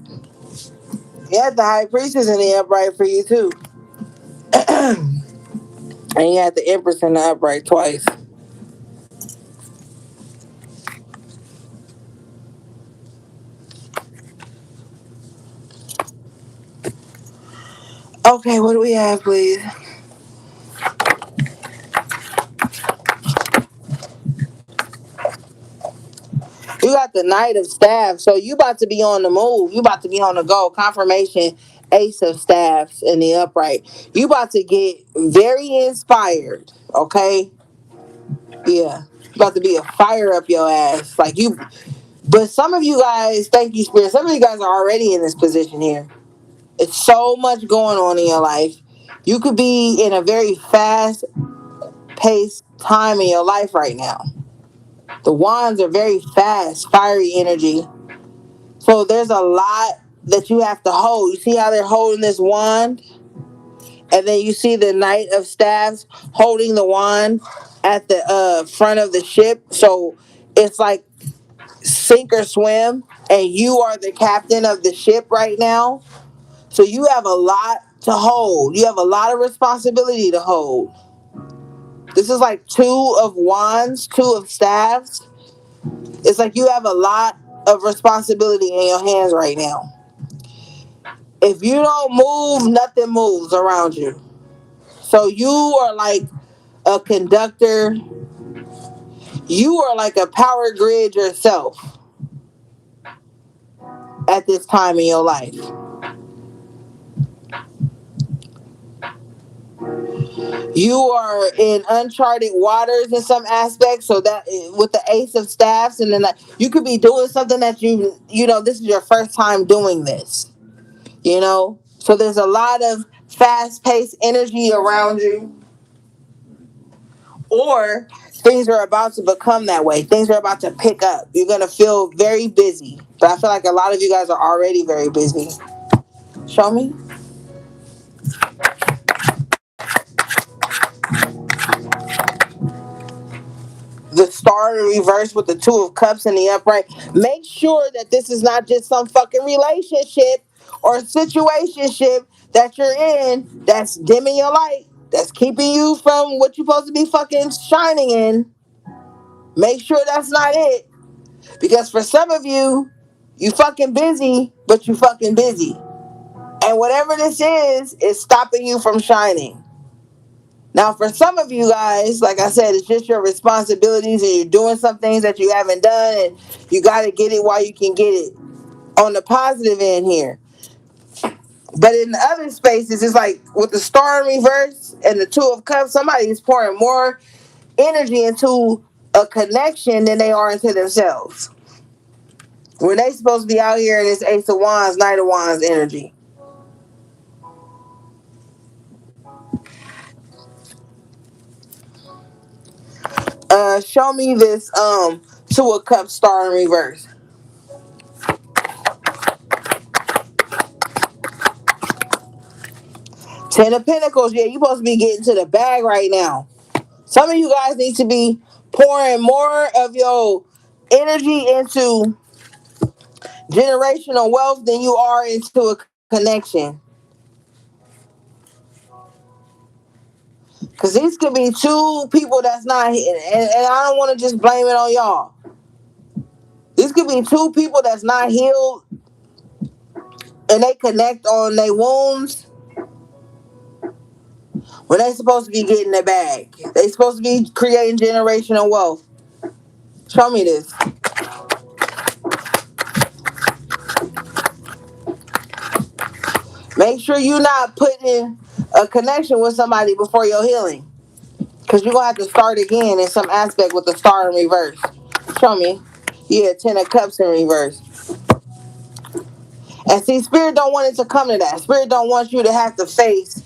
You have the High Priestess in the upright for you too, and you had the Empress in the upright twice. Okay, what do we have, please? You got the Knight of Staffs, so you about to be on the move. You about to be on the go. Confirmation, Ace of Staffs in the upright. You about to get very inspired. Okay, yeah, about to be a fire up your ass, like you. But some of you guys, thank you, Spirit. Some of you guys are already in this position here. It's so much going on in your life. You could be in a very fast paced time in your life right now. The wands are very fast, fiery energy. So there's a lot that you have to hold. You see how they're holding this wand? And then you see the Knight of Staffs holding the wand at the front of the ship. So it's like sink or swim, and you are the captain of the ship right now. So you have a lot to hold. You have a lot of responsibility to hold. This is like two of wands, two of staffs. It's like you have a lot of responsibility in your hands right now. If you don't move, nothing moves around you. So you are like a conductor. You are like a power grid yourself at this time in your life. You are in uncharted waters in some aspects. So that with the Ace of Staffs, and then like, you could be doing something that you know this is your first time doing this. So there's a lot of fast-paced energy around you, or things are about to become that way. Things are about to pick up. You're going to feel very busy. But I feel like a lot of you guys are already very busy. Show me. The star in reverse with the two of cups in the upright. Make sure that this is not just some fucking relationship or situationship that you're in that's dimming your light, that's keeping you from what you're supposed to be fucking shining in. Make sure that's not it. Because for some of you, you fucking busy, but you fucking busy. And whatever this is stopping you from shining. Now, for some of you guys, like I said, it's just your responsibilities and you're doing some things that you haven't done and you got to get it while you can get it on the positive end here. But in the other spaces, it's like with the star in reverse and the two of cups, somebody is pouring more energy into a connection than they are into themselves. When they supposed to be out here in this Ace of Wands, Knight of Wands energy. Show me this two of cups star in reverse. Ten of Pentacles, yeah, you supposed to be getting to the bag right now. Some of you guys need to be pouring more of your energy into generational wealth than you are into a connection. Because these could be two people that's not, and I don't want to just blame it on y'all. These could be two people that's not healed and they connect on their wounds when they supposed to be getting the bag. They supposed to be creating generational wealth. Show me this. Make sure you're not putting a connection with somebody before your healing. Because you're going to have to start again in some aspect with the star in reverse. Show me. Yeah, Ten of Cups in reverse. And see, Spirit don't want it to come to that. Spirit don't want you to have to face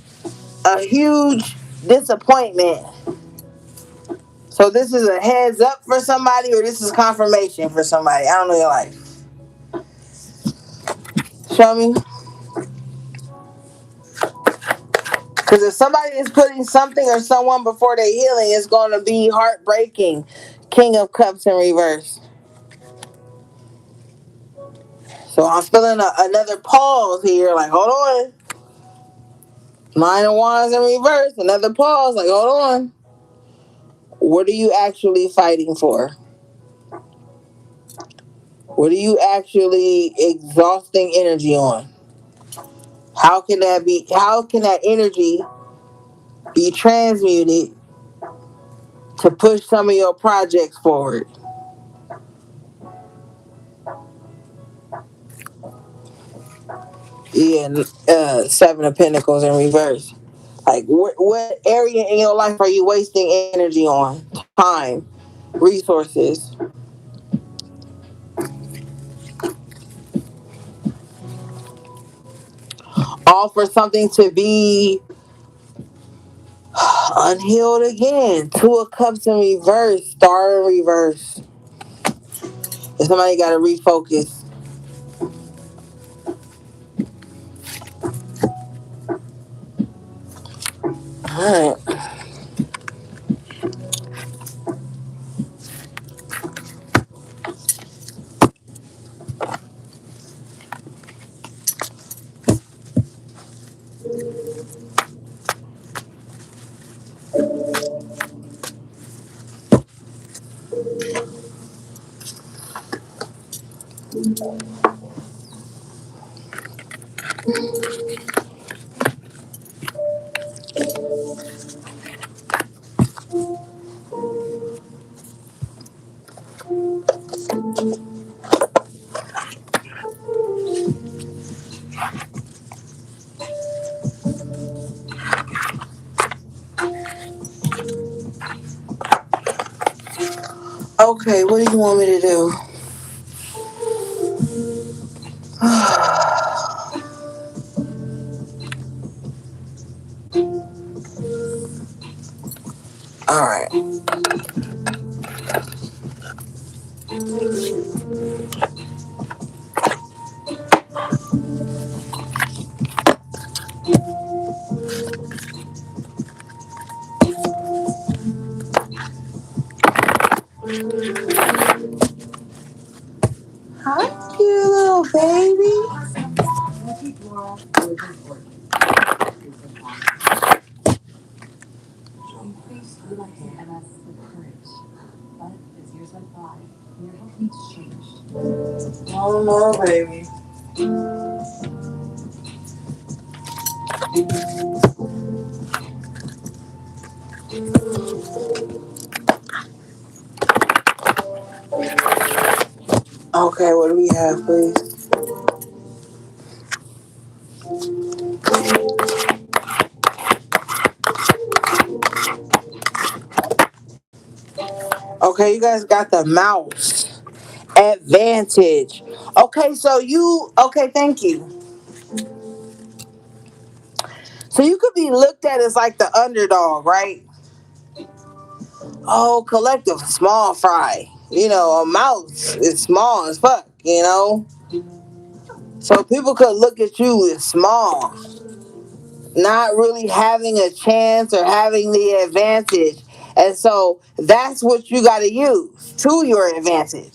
a huge disappointment. So this is a heads up for somebody or this is confirmation for somebody. I don't know your life. Show me. Because if somebody is putting something or someone before their healing, it's going to be heartbreaking. King of Cups in reverse. So I'm feeling another pause here. Like, hold on. Nine of Wands in reverse. Another pause. Like, hold on. What are you actually fighting for? What are you actually exhausting energy on? How can that energy be transmuted to push some of your projects forward? Yeah, Seven of Pentacles in reverse. Like, what area in your life are you wasting energy on? Time, resources. All for something to be unhealed again. Two of Cups in reverse, Star in reverse. And somebody got to refocus. All right. Okay, what do you want me to do? All right. Hi, cute little baby. Oh no, baby. Okay, what do we have, please? Okay, you guys got the mouse advantage. Okay, so okay, thank you. So you could be looked at as like the underdog, right? Oh, collective, small fry. A mouse is small as fuck, So people could look at you as small, not really having a chance or having the advantage. And so that's what you got to use to your advantage.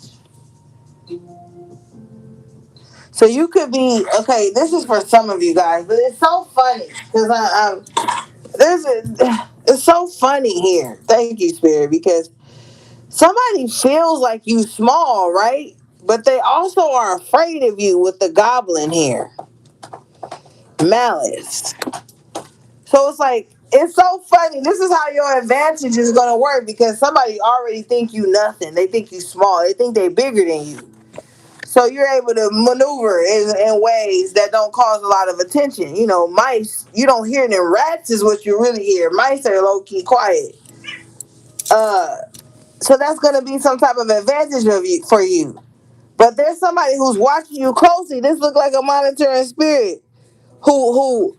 So you could be okay. This is for some of you guys, but it's so funny because it's so funny here. Thank you, Spirit, because somebody feels like you small, right? But they also are afraid of you with the goblin here, malice. So it's so funny. This is how your advantage is gonna work because somebody already think you nothing. They think you small. They think they bigger than you. So you're able to maneuver in ways that don't cause a lot of attention. Mice, you don't hear them. Rats is what you really hear. Mice are low key quiet. Uh, so that's gonna be some type of advantage for you. But there's somebody who's watching you closely. This look like a monitoring spirit who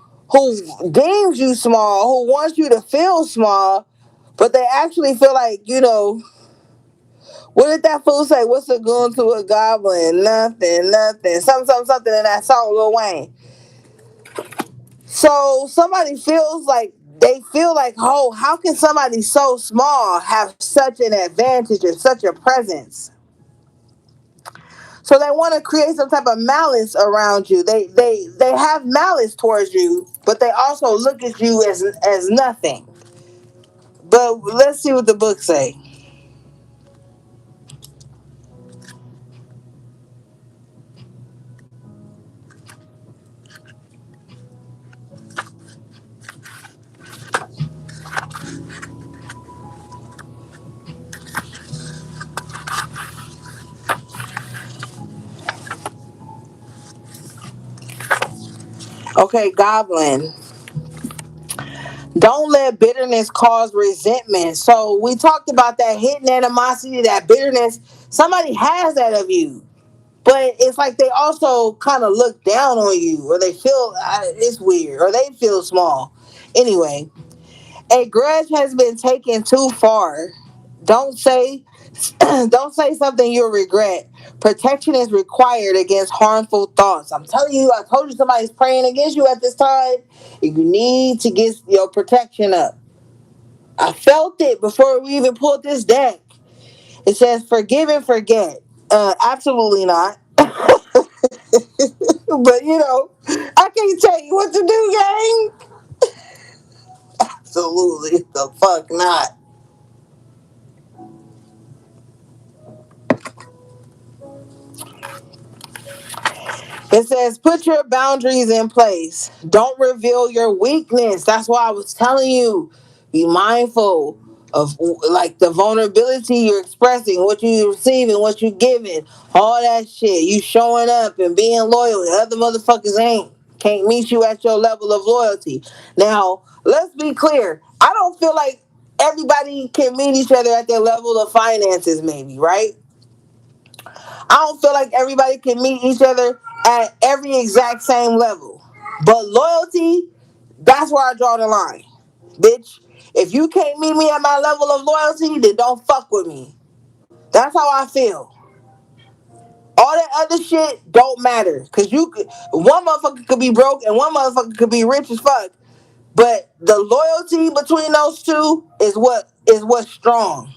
deems you small, who wants you to feel small, but they actually feel like, what did that fool say? What's a goon to a goblin? Nothing, nothing. Something in that song, Lil Wayne. So somebody feels like they feel like, oh, how can somebody so small have such an advantage and such a presence? So they want to create some type of malice around you. They have malice towards you, but they also look at you as nothing. But let's see what the book say. Okay, Goblin. Don't let bitterness cause resentment. So we talked about that hidden animosity, that bitterness. Somebody has that of you, but it's like they also kind of look down on you, or they feel it's weird, or they feel small. Anyway, a grudge has been taken too far. Don't say don't say something you'll regret. Protection is required against harmful thoughts. I'm telling you, I told you somebody's praying against you at this time. You need to get your protection up. I felt it before we even pulled this deck. It says forgive and forget. Absolutely not. But I can't tell you what to do, gang. Absolutely the fuck not. It says, put your boundaries in place. Don't reveal your weakness. That's why I was telling you, be mindful of like the vulnerability you're expressing, what you receiving, what you giving, all that shit. You showing up and being loyal. The other motherfuckers can't meet you at your level of loyalty. Now, let's be clear. I don't feel like everybody can meet each other at their level of finances, maybe, right? I don't feel like everybody can meet each other at every exact same level. But loyalty, that's where I draw the line. Bitch, if you can't meet me at my level of loyalty, then don't fuck with me. That's how I feel. All that other shit don't matter. Cause one motherfucker could be broke and one motherfucker could be rich as fuck. But the loyalty between those two is what's strong.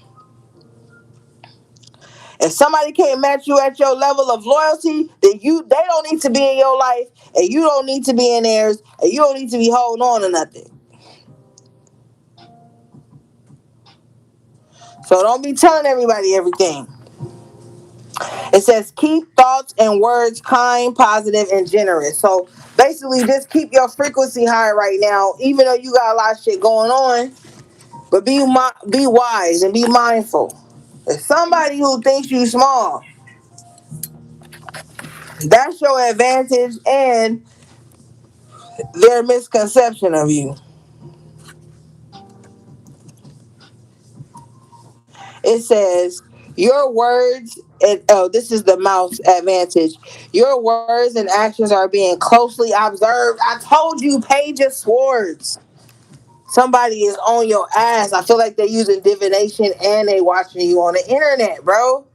If somebody can't match you at your level of loyalty, then they don't need to be in your life, and you don't need to be in theirs, and you don't need to be holding on to nothing. So don't be telling everybody everything. It says keep thoughts and words kind, positive, and generous. So basically, just keep your frequency high right now, even though you got a lot of shit going on. But be wise and be mindful. If somebody who thinks you small, that's your advantage and their misconception of you. It says your words and this is the mouse advantage. Your words and actions are being closely observed. I told you, Page of Swords. Somebody is on your ass. I feel like they're using divination and they watching you on the internet, bro.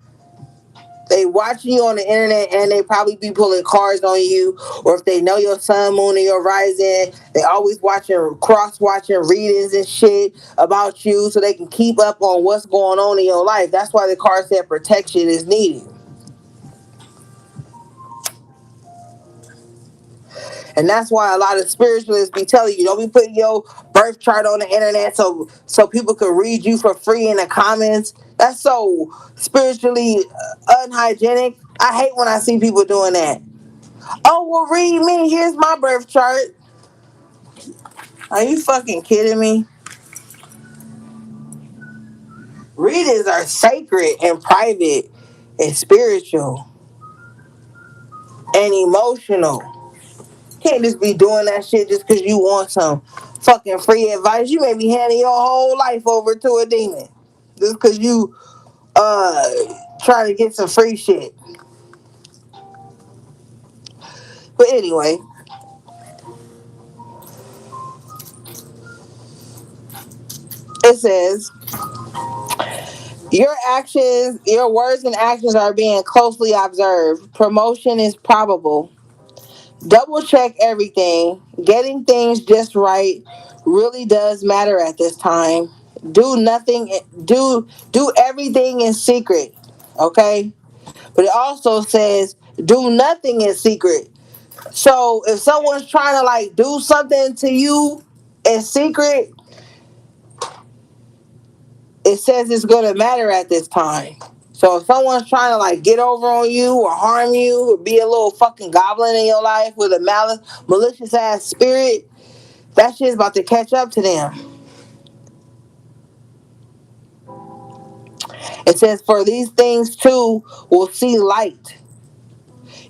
They watching you on the internet and they probably be pulling cards on you. Or if they know your sun, moon, and your rising, they always cross watching readings and shit about you so they can keep up on what's going on in your life. That's why the card said protection is needed. And that's why a lot of spiritualists be telling you, don't be putting your birth chart on the internet so people can read you for free in the comments. That's so spiritually unhygienic. I hate when I see people doing that. Oh, well, read me. Here's my birth chart. Are you fucking kidding me? Readings are sacred and private and spiritual and emotional. Can't just be doing that shit just because you want some fucking free advice. You may be handing your whole life over to a demon just because you uh trying to get some free shit. But anyway, it says your words and actions are being closely observed. Promotion is probable. Double check everything. Getting things just right really does matter at this time. Do nothing do everything in secret. Okay? But it also says do nothing in secret. So if someone's trying to like do something to you in secret, it says it's gonna matter at this time. So if someone's trying to like get over on you or harm you or be a little fucking goblin in your life with a malicious ass spirit, that shit's about to catch up to them. It says for these things too will see light.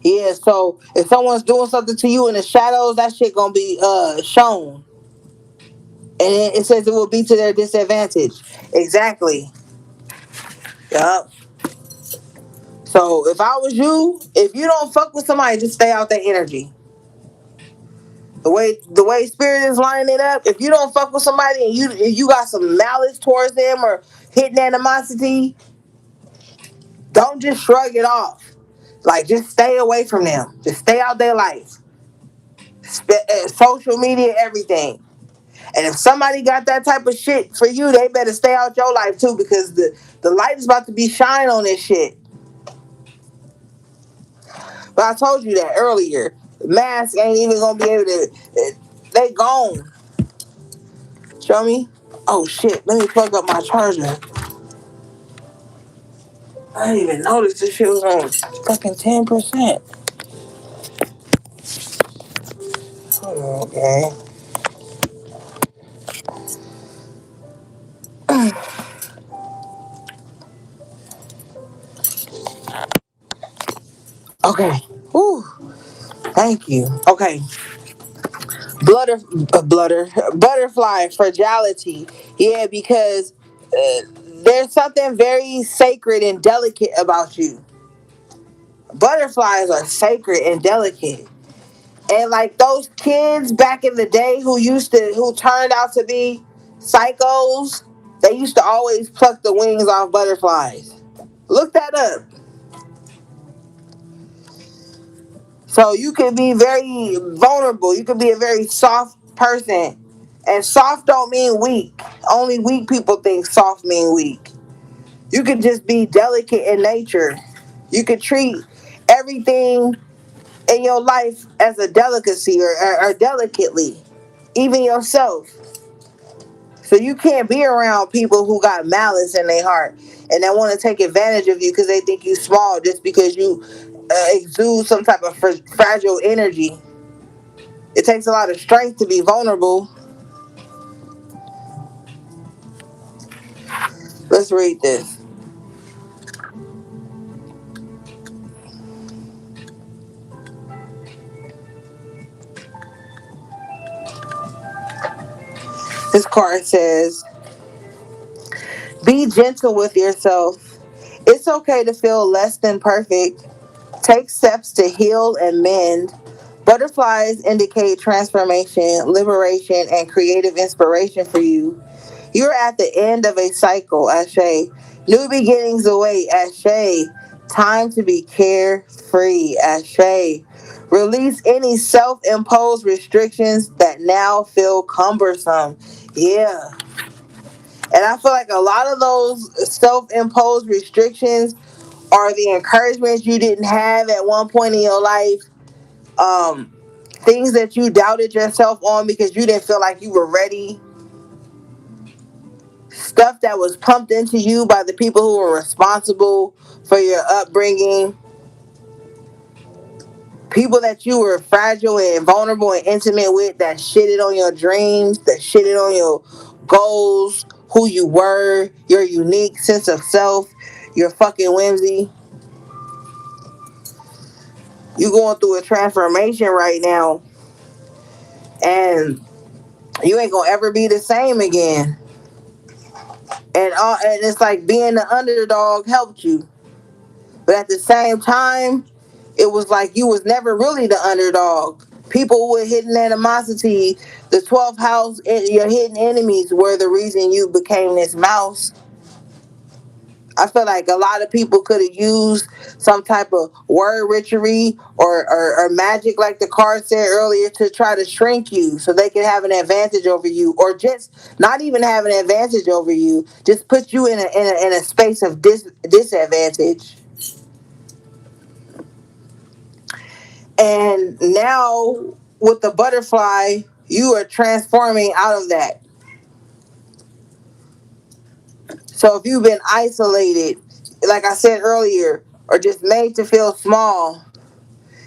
Yeah, so if someone's doing something to you in the shadows, that shit gonna be shown. And it says it will be to their disadvantage. Exactly. Yup. So if I was you, if you don't fuck with somebody, just stay out their energy. The way spirit is lining it up, if you don't fuck with somebody and you got some malice towards them or hidden animosity, don't just shrug it off. Like just stay away from them. Just stay out their life. Social media, everything. And if somebody got that type of shit for you, they better stay out your life too because the light is about to be shine on this shit. But I told you that earlier. The mask ain't even gonna be able to. They gone. Show me. Oh shit! Let me plug up my charger. I didn't even notice this shit was on fucking 10%. Okay. Okay. Whew. Thank you. Okay. Butterfly fragility. Yeah, because there's something very sacred and delicate about you. Butterflies are sacred and delicate. And like those kids back in the day who turned out to be psychos, they used to always pluck the wings off butterflies. Look that up. So you can be very vulnerable. You can be a very soft person. And soft don't mean weak. Only weak people think soft mean weak. You can just be delicate in nature. You can treat everything in your life as a delicacy or delicately, even yourself. So you can't be around people who got malice in their heart and that want to take advantage of you because they think you small just because you exude some type of fragile energy. It takes a lot of strength to be vulnerable. Let's read this. This card says, be gentle with yourself. It's okay to feel less than perfect. Take steps to heal and mend. Butterflies indicate transformation, liberation, and creative inspiration for you. You're at the end of a cycle, Ashe. New beginnings await, Ashe. Time to be carefree, Ashe. Release any self imposed restrictions that now feel cumbersome. Yeah. And I feel like a lot of those self imposed restrictions are the encouragements you didn't have at one point in your life. Um, Things that you doubted yourself on because you didn't feel like you were ready. Stuff that was pumped into you by the people who were responsible for your upbringing. People that you were fragile and vulnerable and intimate with that shitted on your dreams, that shitted on your goals, who you were, your unique sense of self, your fucking whimsy. You going through a transformation right now, and you ain't gonna ever be the same again. And it's like being the underdog helped you, but at the same time, it was like you was never really the underdog. People with hidden animosity, the 12th house, your hidden enemies were the reason you became this mouse. I feel like a lot of people could have used some type of word witchery or magic, like the card said earlier, to try to shrink you so they could have an advantage over you, or just not even have an advantage over you, just put you in a space of disadvantage. And now with the butterfly, you are transforming out of that. So if you've been isolated, like I said earlier, or just made to feel small,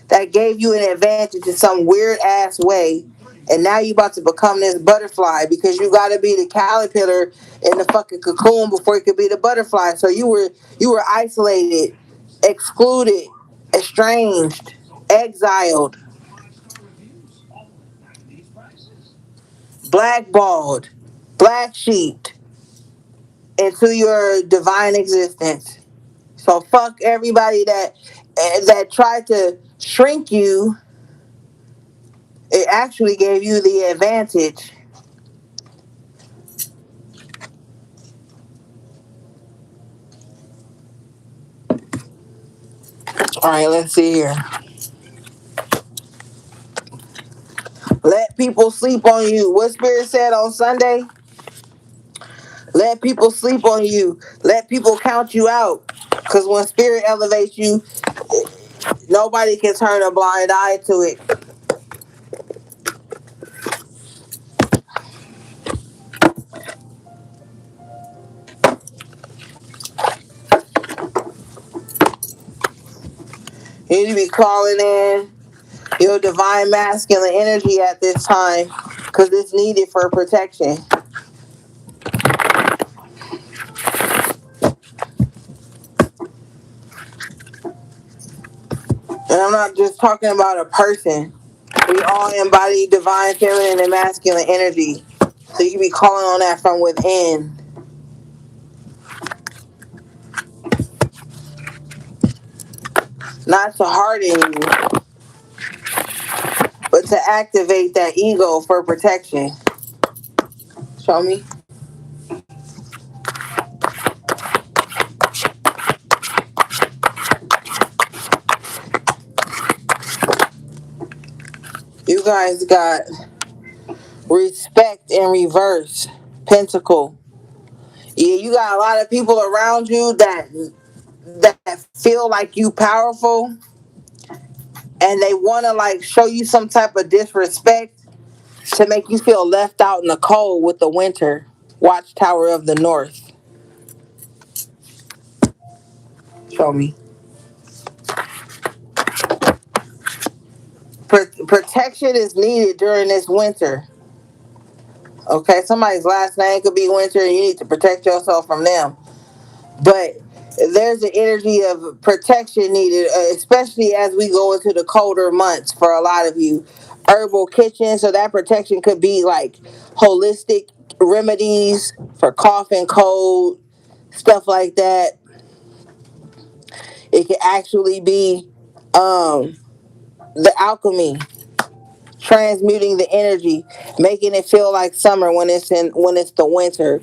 that gave you an advantage in some weird ass way. And now you about to become this butterfly because you gotta be the caterpillar in the fucking cocoon before you could be the butterfly. So you were isolated, excluded, estranged, exiled, blackballed, black sheeped into your divine existence. So fuck everybody that tried to shrink you. It actually gave you the advantage. All right, let's see here. Let people sleep on you. What Spirit said on Sunday? Let people sleep on you. Let people count you out. Because when Spirit elevates you, nobody can turn a blind eye to it. You need to be calling in your divine masculine energy at this time because it's needed for protection. And I'm not just talking about a person. We all embody divine feminine and masculine energy. So you be calling on that from within. Not to harden you, but to activate that ego for protection. Show me. guys got respect in reverse. Pentacle. Yeah, you got a lot of people around you that feel like you powerful, and they want to like show you some type of disrespect to make you feel left out in the cold with the winter. Watchtower of the North. Show me. Protection is needed during this winter. Okay, somebody's last name could be Winter, and you need to protect yourself from them. But there's an energy of protection needed, especially as we go into the colder months for a lot of you. Herbal kitchen, so that protection could be like holistic remedies for cough and cold, stuff like that. It could actually be the alchemy, transmuting the energy, making it feel like summer when it's the winter.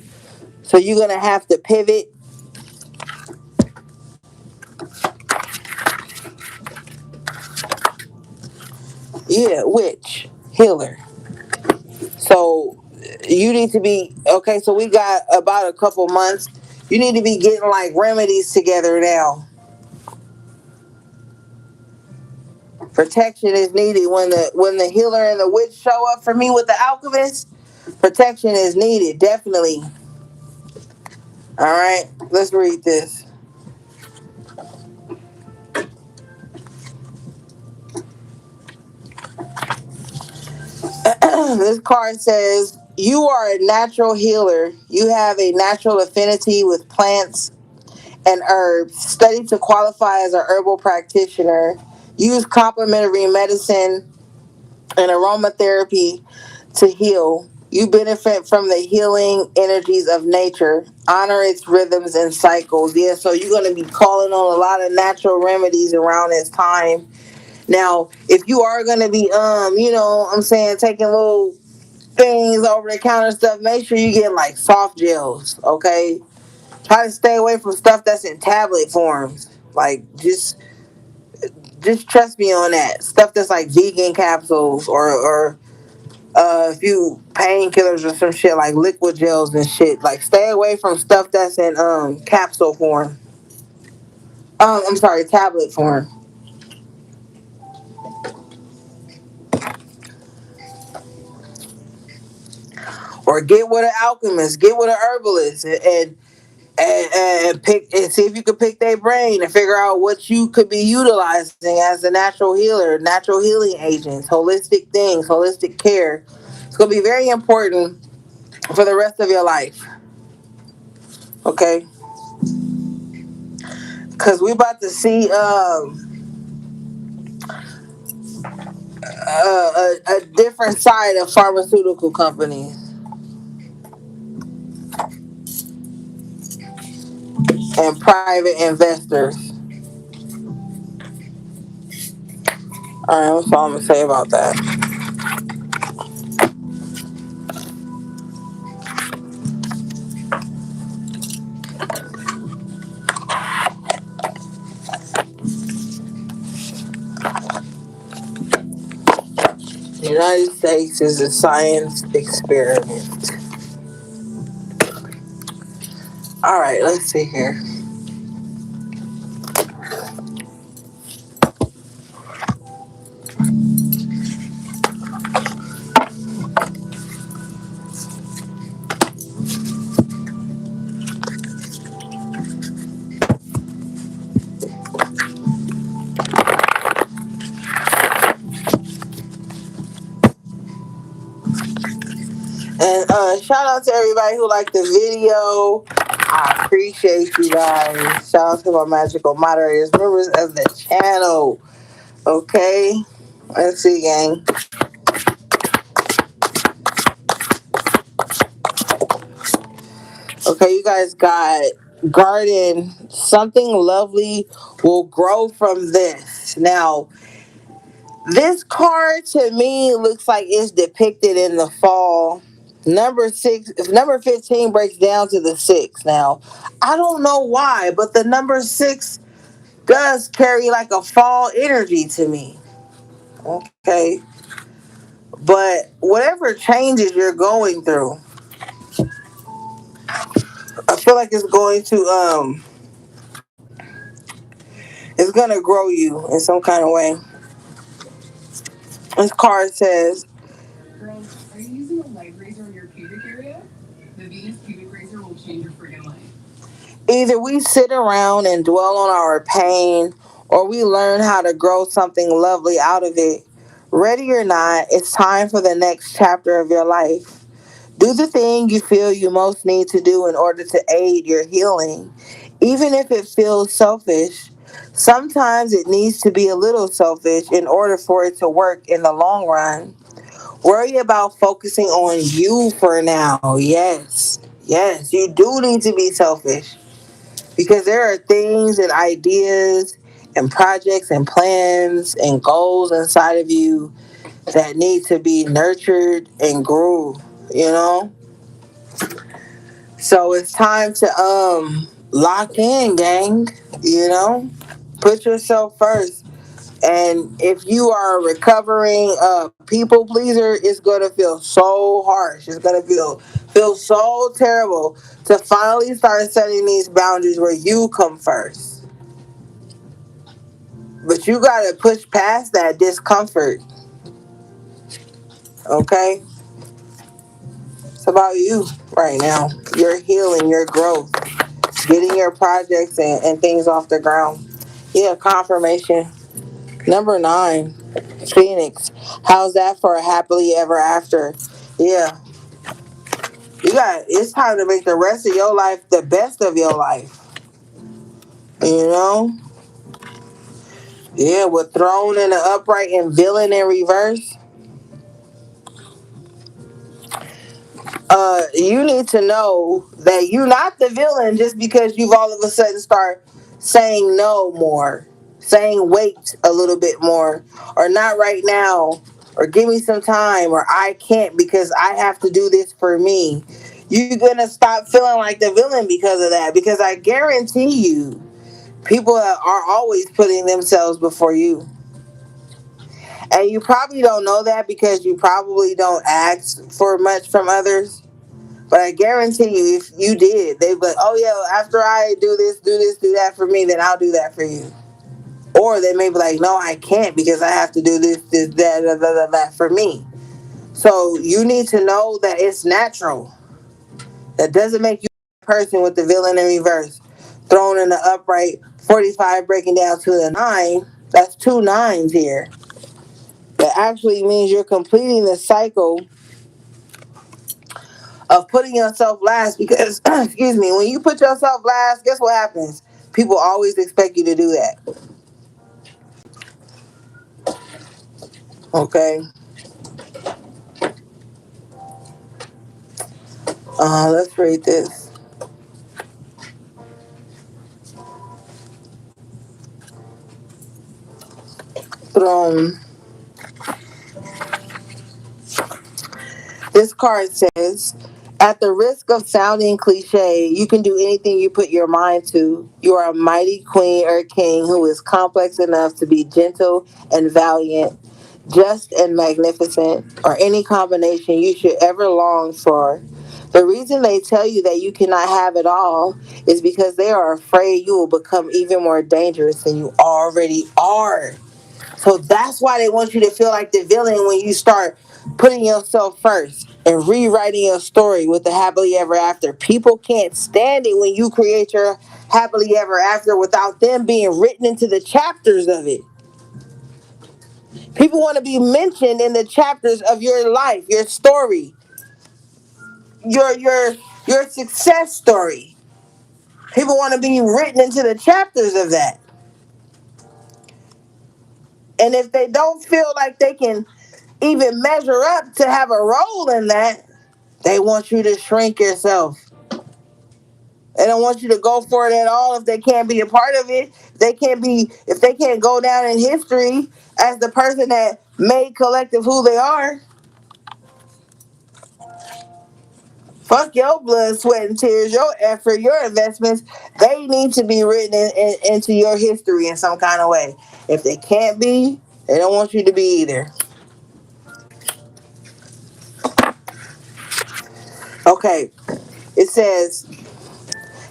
So you're gonna have to pivot. Yeah, witch, healer. So you need to be okay. So we got about a couple months. You need to be getting like remedies together now. Protection is needed when the healer and the witch show up for me with the alchemist. Protection is needed, definitely. All right, let's read this. This card says, you are a natural healer. You have a natural affinity with plants and herbs. Study to qualify as a herbal practitioner. Use complementary medicine and aromatherapy to heal. You benefit from the healing energies of nature. Honor its rhythms and cycles. Yeah, so you're going to be calling on a lot of natural remedies around this time. Now, if you are going to be, I'm saying, taking little things over the counter stuff, make sure you get like soft gels, okay? Try to stay away from stuff that's in tablet forms. Like, just trust me on that. Stuff that's like vegan capsules or a few painkillers or some shit like liquid gels and shit. Like, stay away from stuff that's in capsule form. I'm sorry, tablet form. Or get with an alchemist, get with an herbalist, and pick and see if you could pick their brain and figure out what you could be utilizing as a natural healer, natural healing agents, holistic things, holistic care. It's gonna be very important for the rest of your life. Okay, because we about to see a different side of pharmaceutical companies and private investors. All right, that's all I'm gonna say about that. The United States is a science experiment. All right, let's see here. And shout out to everybody who liked the video. I appreciate you guys. Shout out to my magical moderators, members of the channel. Okay, let's see, gang. Okay, you guys got garden. Something lovely will grow from this. Now, this card to me looks like it's depicted in the fall. Number 6, if number 15 breaks down to the 6. Now, I don't know why, but the number 6 does carry like a fall energy to me. Okay. But whatever changes you're going through, I feel like it's gonna grow you in some kind of way. This card says, Girls, are you using a light razor in your pubic area? The Venus pubic razor will change your friggin' life. either we sit around and dwell on our pain, or we learn how to grow something lovely out of it. Ready or not, it's time for the next chapter of your life. Do the thing you feel you most need to do in order to aid your healing, even if it feels selfish. Sometimes it needs to be a little selfish in order for it to work in the long run. Worry about focusing on you for now. Yes, yes, you do need to be selfish because there are things and ideas and projects and plans and goals inside of you that need to be nurtured and grew, you know? So it's time to lock in, gang, you know? Put yourself first. And if you are a recovering people pleaser, it's gonna feel so harsh. It's gonna feel so terrible to finally start setting these boundaries where you come first. But you gotta push past that discomfort. Okay? It's about you right now. Your healing, your growth, getting your projects and things off the ground. Yeah, confirmation. Number 9, Phoenix. How's that for a happily ever after? Yeah, it's time to make the rest of your life the best of your life. You know? Yeah, with throne in the upright and villain in reverse. You need to know that you're not the villain just because you've all of a sudden start saying no more, saying wait a little bit more, or not right now, or give me some time, or I can't because I have to do this for me. You're gonna stop feeling like the villain because of that. Because I guarantee you, people are always putting themselves before you. And you probably don't know that because you probably don't ask for much from others. But I guarantee you, if you did, they'd be like, oh, yeah, after I do this, do that for me, then I'll do that for you. Or they may be like, no, I can't because I have to do this, that for me. So you need to know that it's natural. That doesn't make you a person with the villain in reverse. Thrown in the upright, 45 breaking down to the 9. That's 2 nines here. That actually means you're completing the cycle of putting yourself last because, excuse me, when you put yourself last, guess what happens? People always expect you to do that. Okay? Let's read this. Throne. This card says, at the risk of sounding cliche, you can do anything you put your mind to. You are a mighty queen or king who is complex enough to be gentle and valiant, just and magnificent, or any combination you should ever long for. The reason they tell you that you cannot have it all is because they are afraid you will become even more dangerous than you already are. So that's why they want you to feel like the villain when you start putting yourself first and rewriting your story with the happily ever after. People can't stand it when you create your happily ever after without them being written into the chapters of it. People want to be mentioned in the chapters of your life, your story, your success story. People want to be written into the chapters of that. And if they don't feel like they can even measure up to have a role in that, they want you to shrink yourself. They don't want you to go for it at all if they can't be a part of it. If they can't go down in history as the person that made collective who they are. Fuck your blood, sweat, and tears, your effort, your investments. They need to be written into your history in some kind of way. If they can't be, they don't want you to be either. Okay. It says,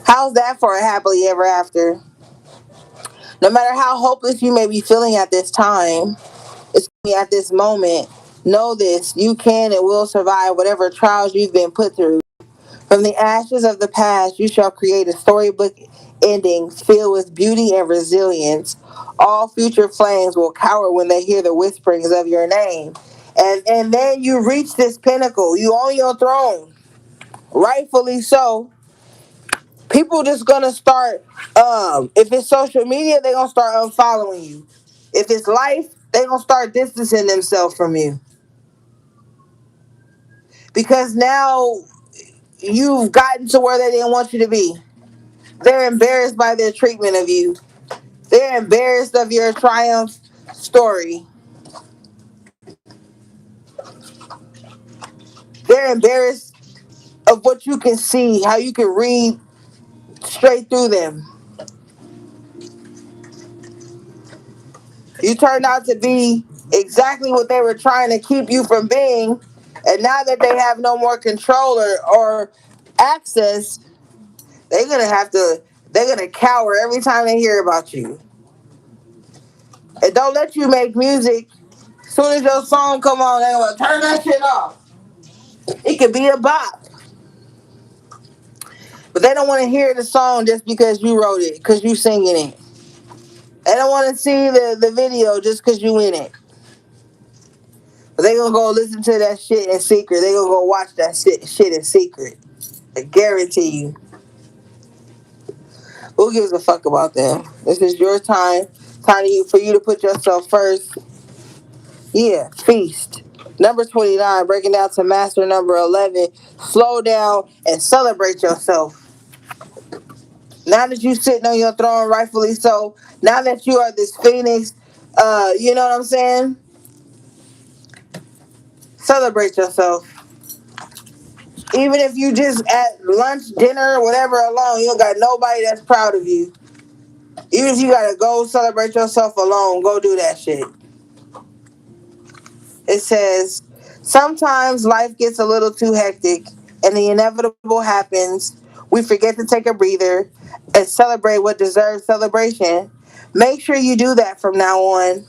how's that for a happily ever after? No matter how hopeless you may be feeling at this time, at this moment, know this: you can and will survive whatever trials you've been put through. From the ashes of the past, you shall create a storybook ending filled with beauty and resilience. All future flames will cower when they hear the whisperings of your name. And then you reach this pinnacle. You on your throne, rightfully so. People just gonna start. If it's social media, they gonna start unfollowing you. If it's life, they gonna start distancing themselves from you because now you've gotten to where they didn't want you to be. They're embarrassed by their treatment of you. They're embarrassed of your triumph story. They're embarrassed of what you can see, how you can read straight through them. You turned out to be exactly what they were trying to keep you from being. And now that they have no more control or access, they're gonna have to they're gonna cower every time they hear about you. And don't let you make music. As soon as your song come on, they're gonna turn that shit off. It could be a bop. But they don't want to hear the song just because you wrote it, because you singing it. They don't want to see the video just because you in it. But they gonna go listen to that shit in secret. They gonna go watch that shit in secret. I guarantee you. Who gives a fuck about them? This is your time. Time for you to put yourself first. Yeah, feast. Number 29, breaking down to master number 11. Slow down and celebrate yourself. Now that you sitting on your throne, rightfully so. Now that you are this phoenix, you know what I'm saying? Celebrate yourself. Even if you just at lunch, dinner, whatever alone, you don't got nobody that's proud of you. Even if you gotta go celebrate yourself alone, go do that shit. It says, sometimes life gets a little too hectic and the inevitable happens. We forget to take a breather and celebrate what deserves celebration. Make sure you do that from now on.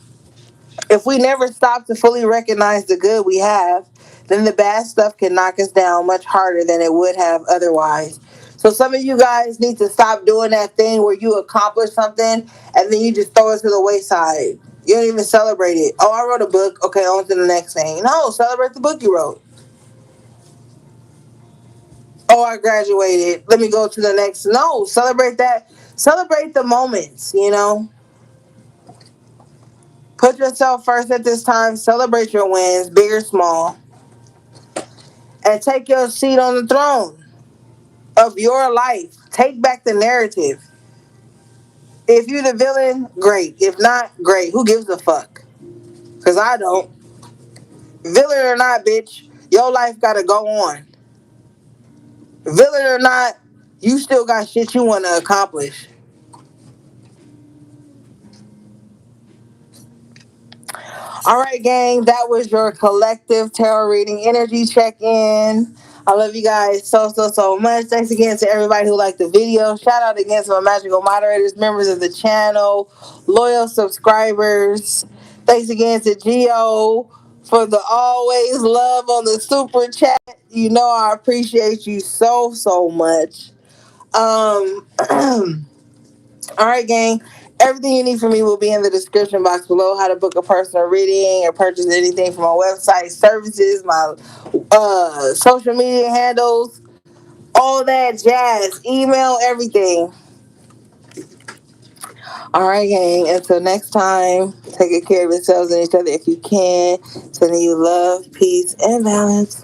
If we never stop to fully recognize the good we have, then the bad stuff can knock us down much harder than it would have otherwise. So some of you guys need to stop doing that thing where you accomplish something and then you just throw it to the wayside. You don't even celebrate it. Oh, I wrote a book. Okay, on to the next thing. No, celebrate the book you wrote. Oh, I graduated. Let me go to the next. No, celebrate that. Celebrate the moments, you know. Put yourself first at this time. Celebrate your wins, big or small. And take your seat on the throne of your life. Take back the narrative. If you're the villain, great. If not, great. Who gives a fuck? Because I don't. Villain or not, bitch, your life got to go on. Villain or not, you still got shit you want to accomplish. All right, gang, that was your collective tarot reading energy check-in. I love you guys so much. Thanks again to everybody who liked the video. Shout out again to my magical moderators, members of the channel, loyal subscribers. Thanks again to Gio for the always love on the super chat. You know I appreciate you so much. All right, gang. Everything you need from me will be in the description box below. How to book a personal reading or purchase anything from my website, services, my social media handles, all that jazz, email, everything. All right, gang. Until next time, take good care of yourselves and each other if you can. Sending you love, peace, and balance.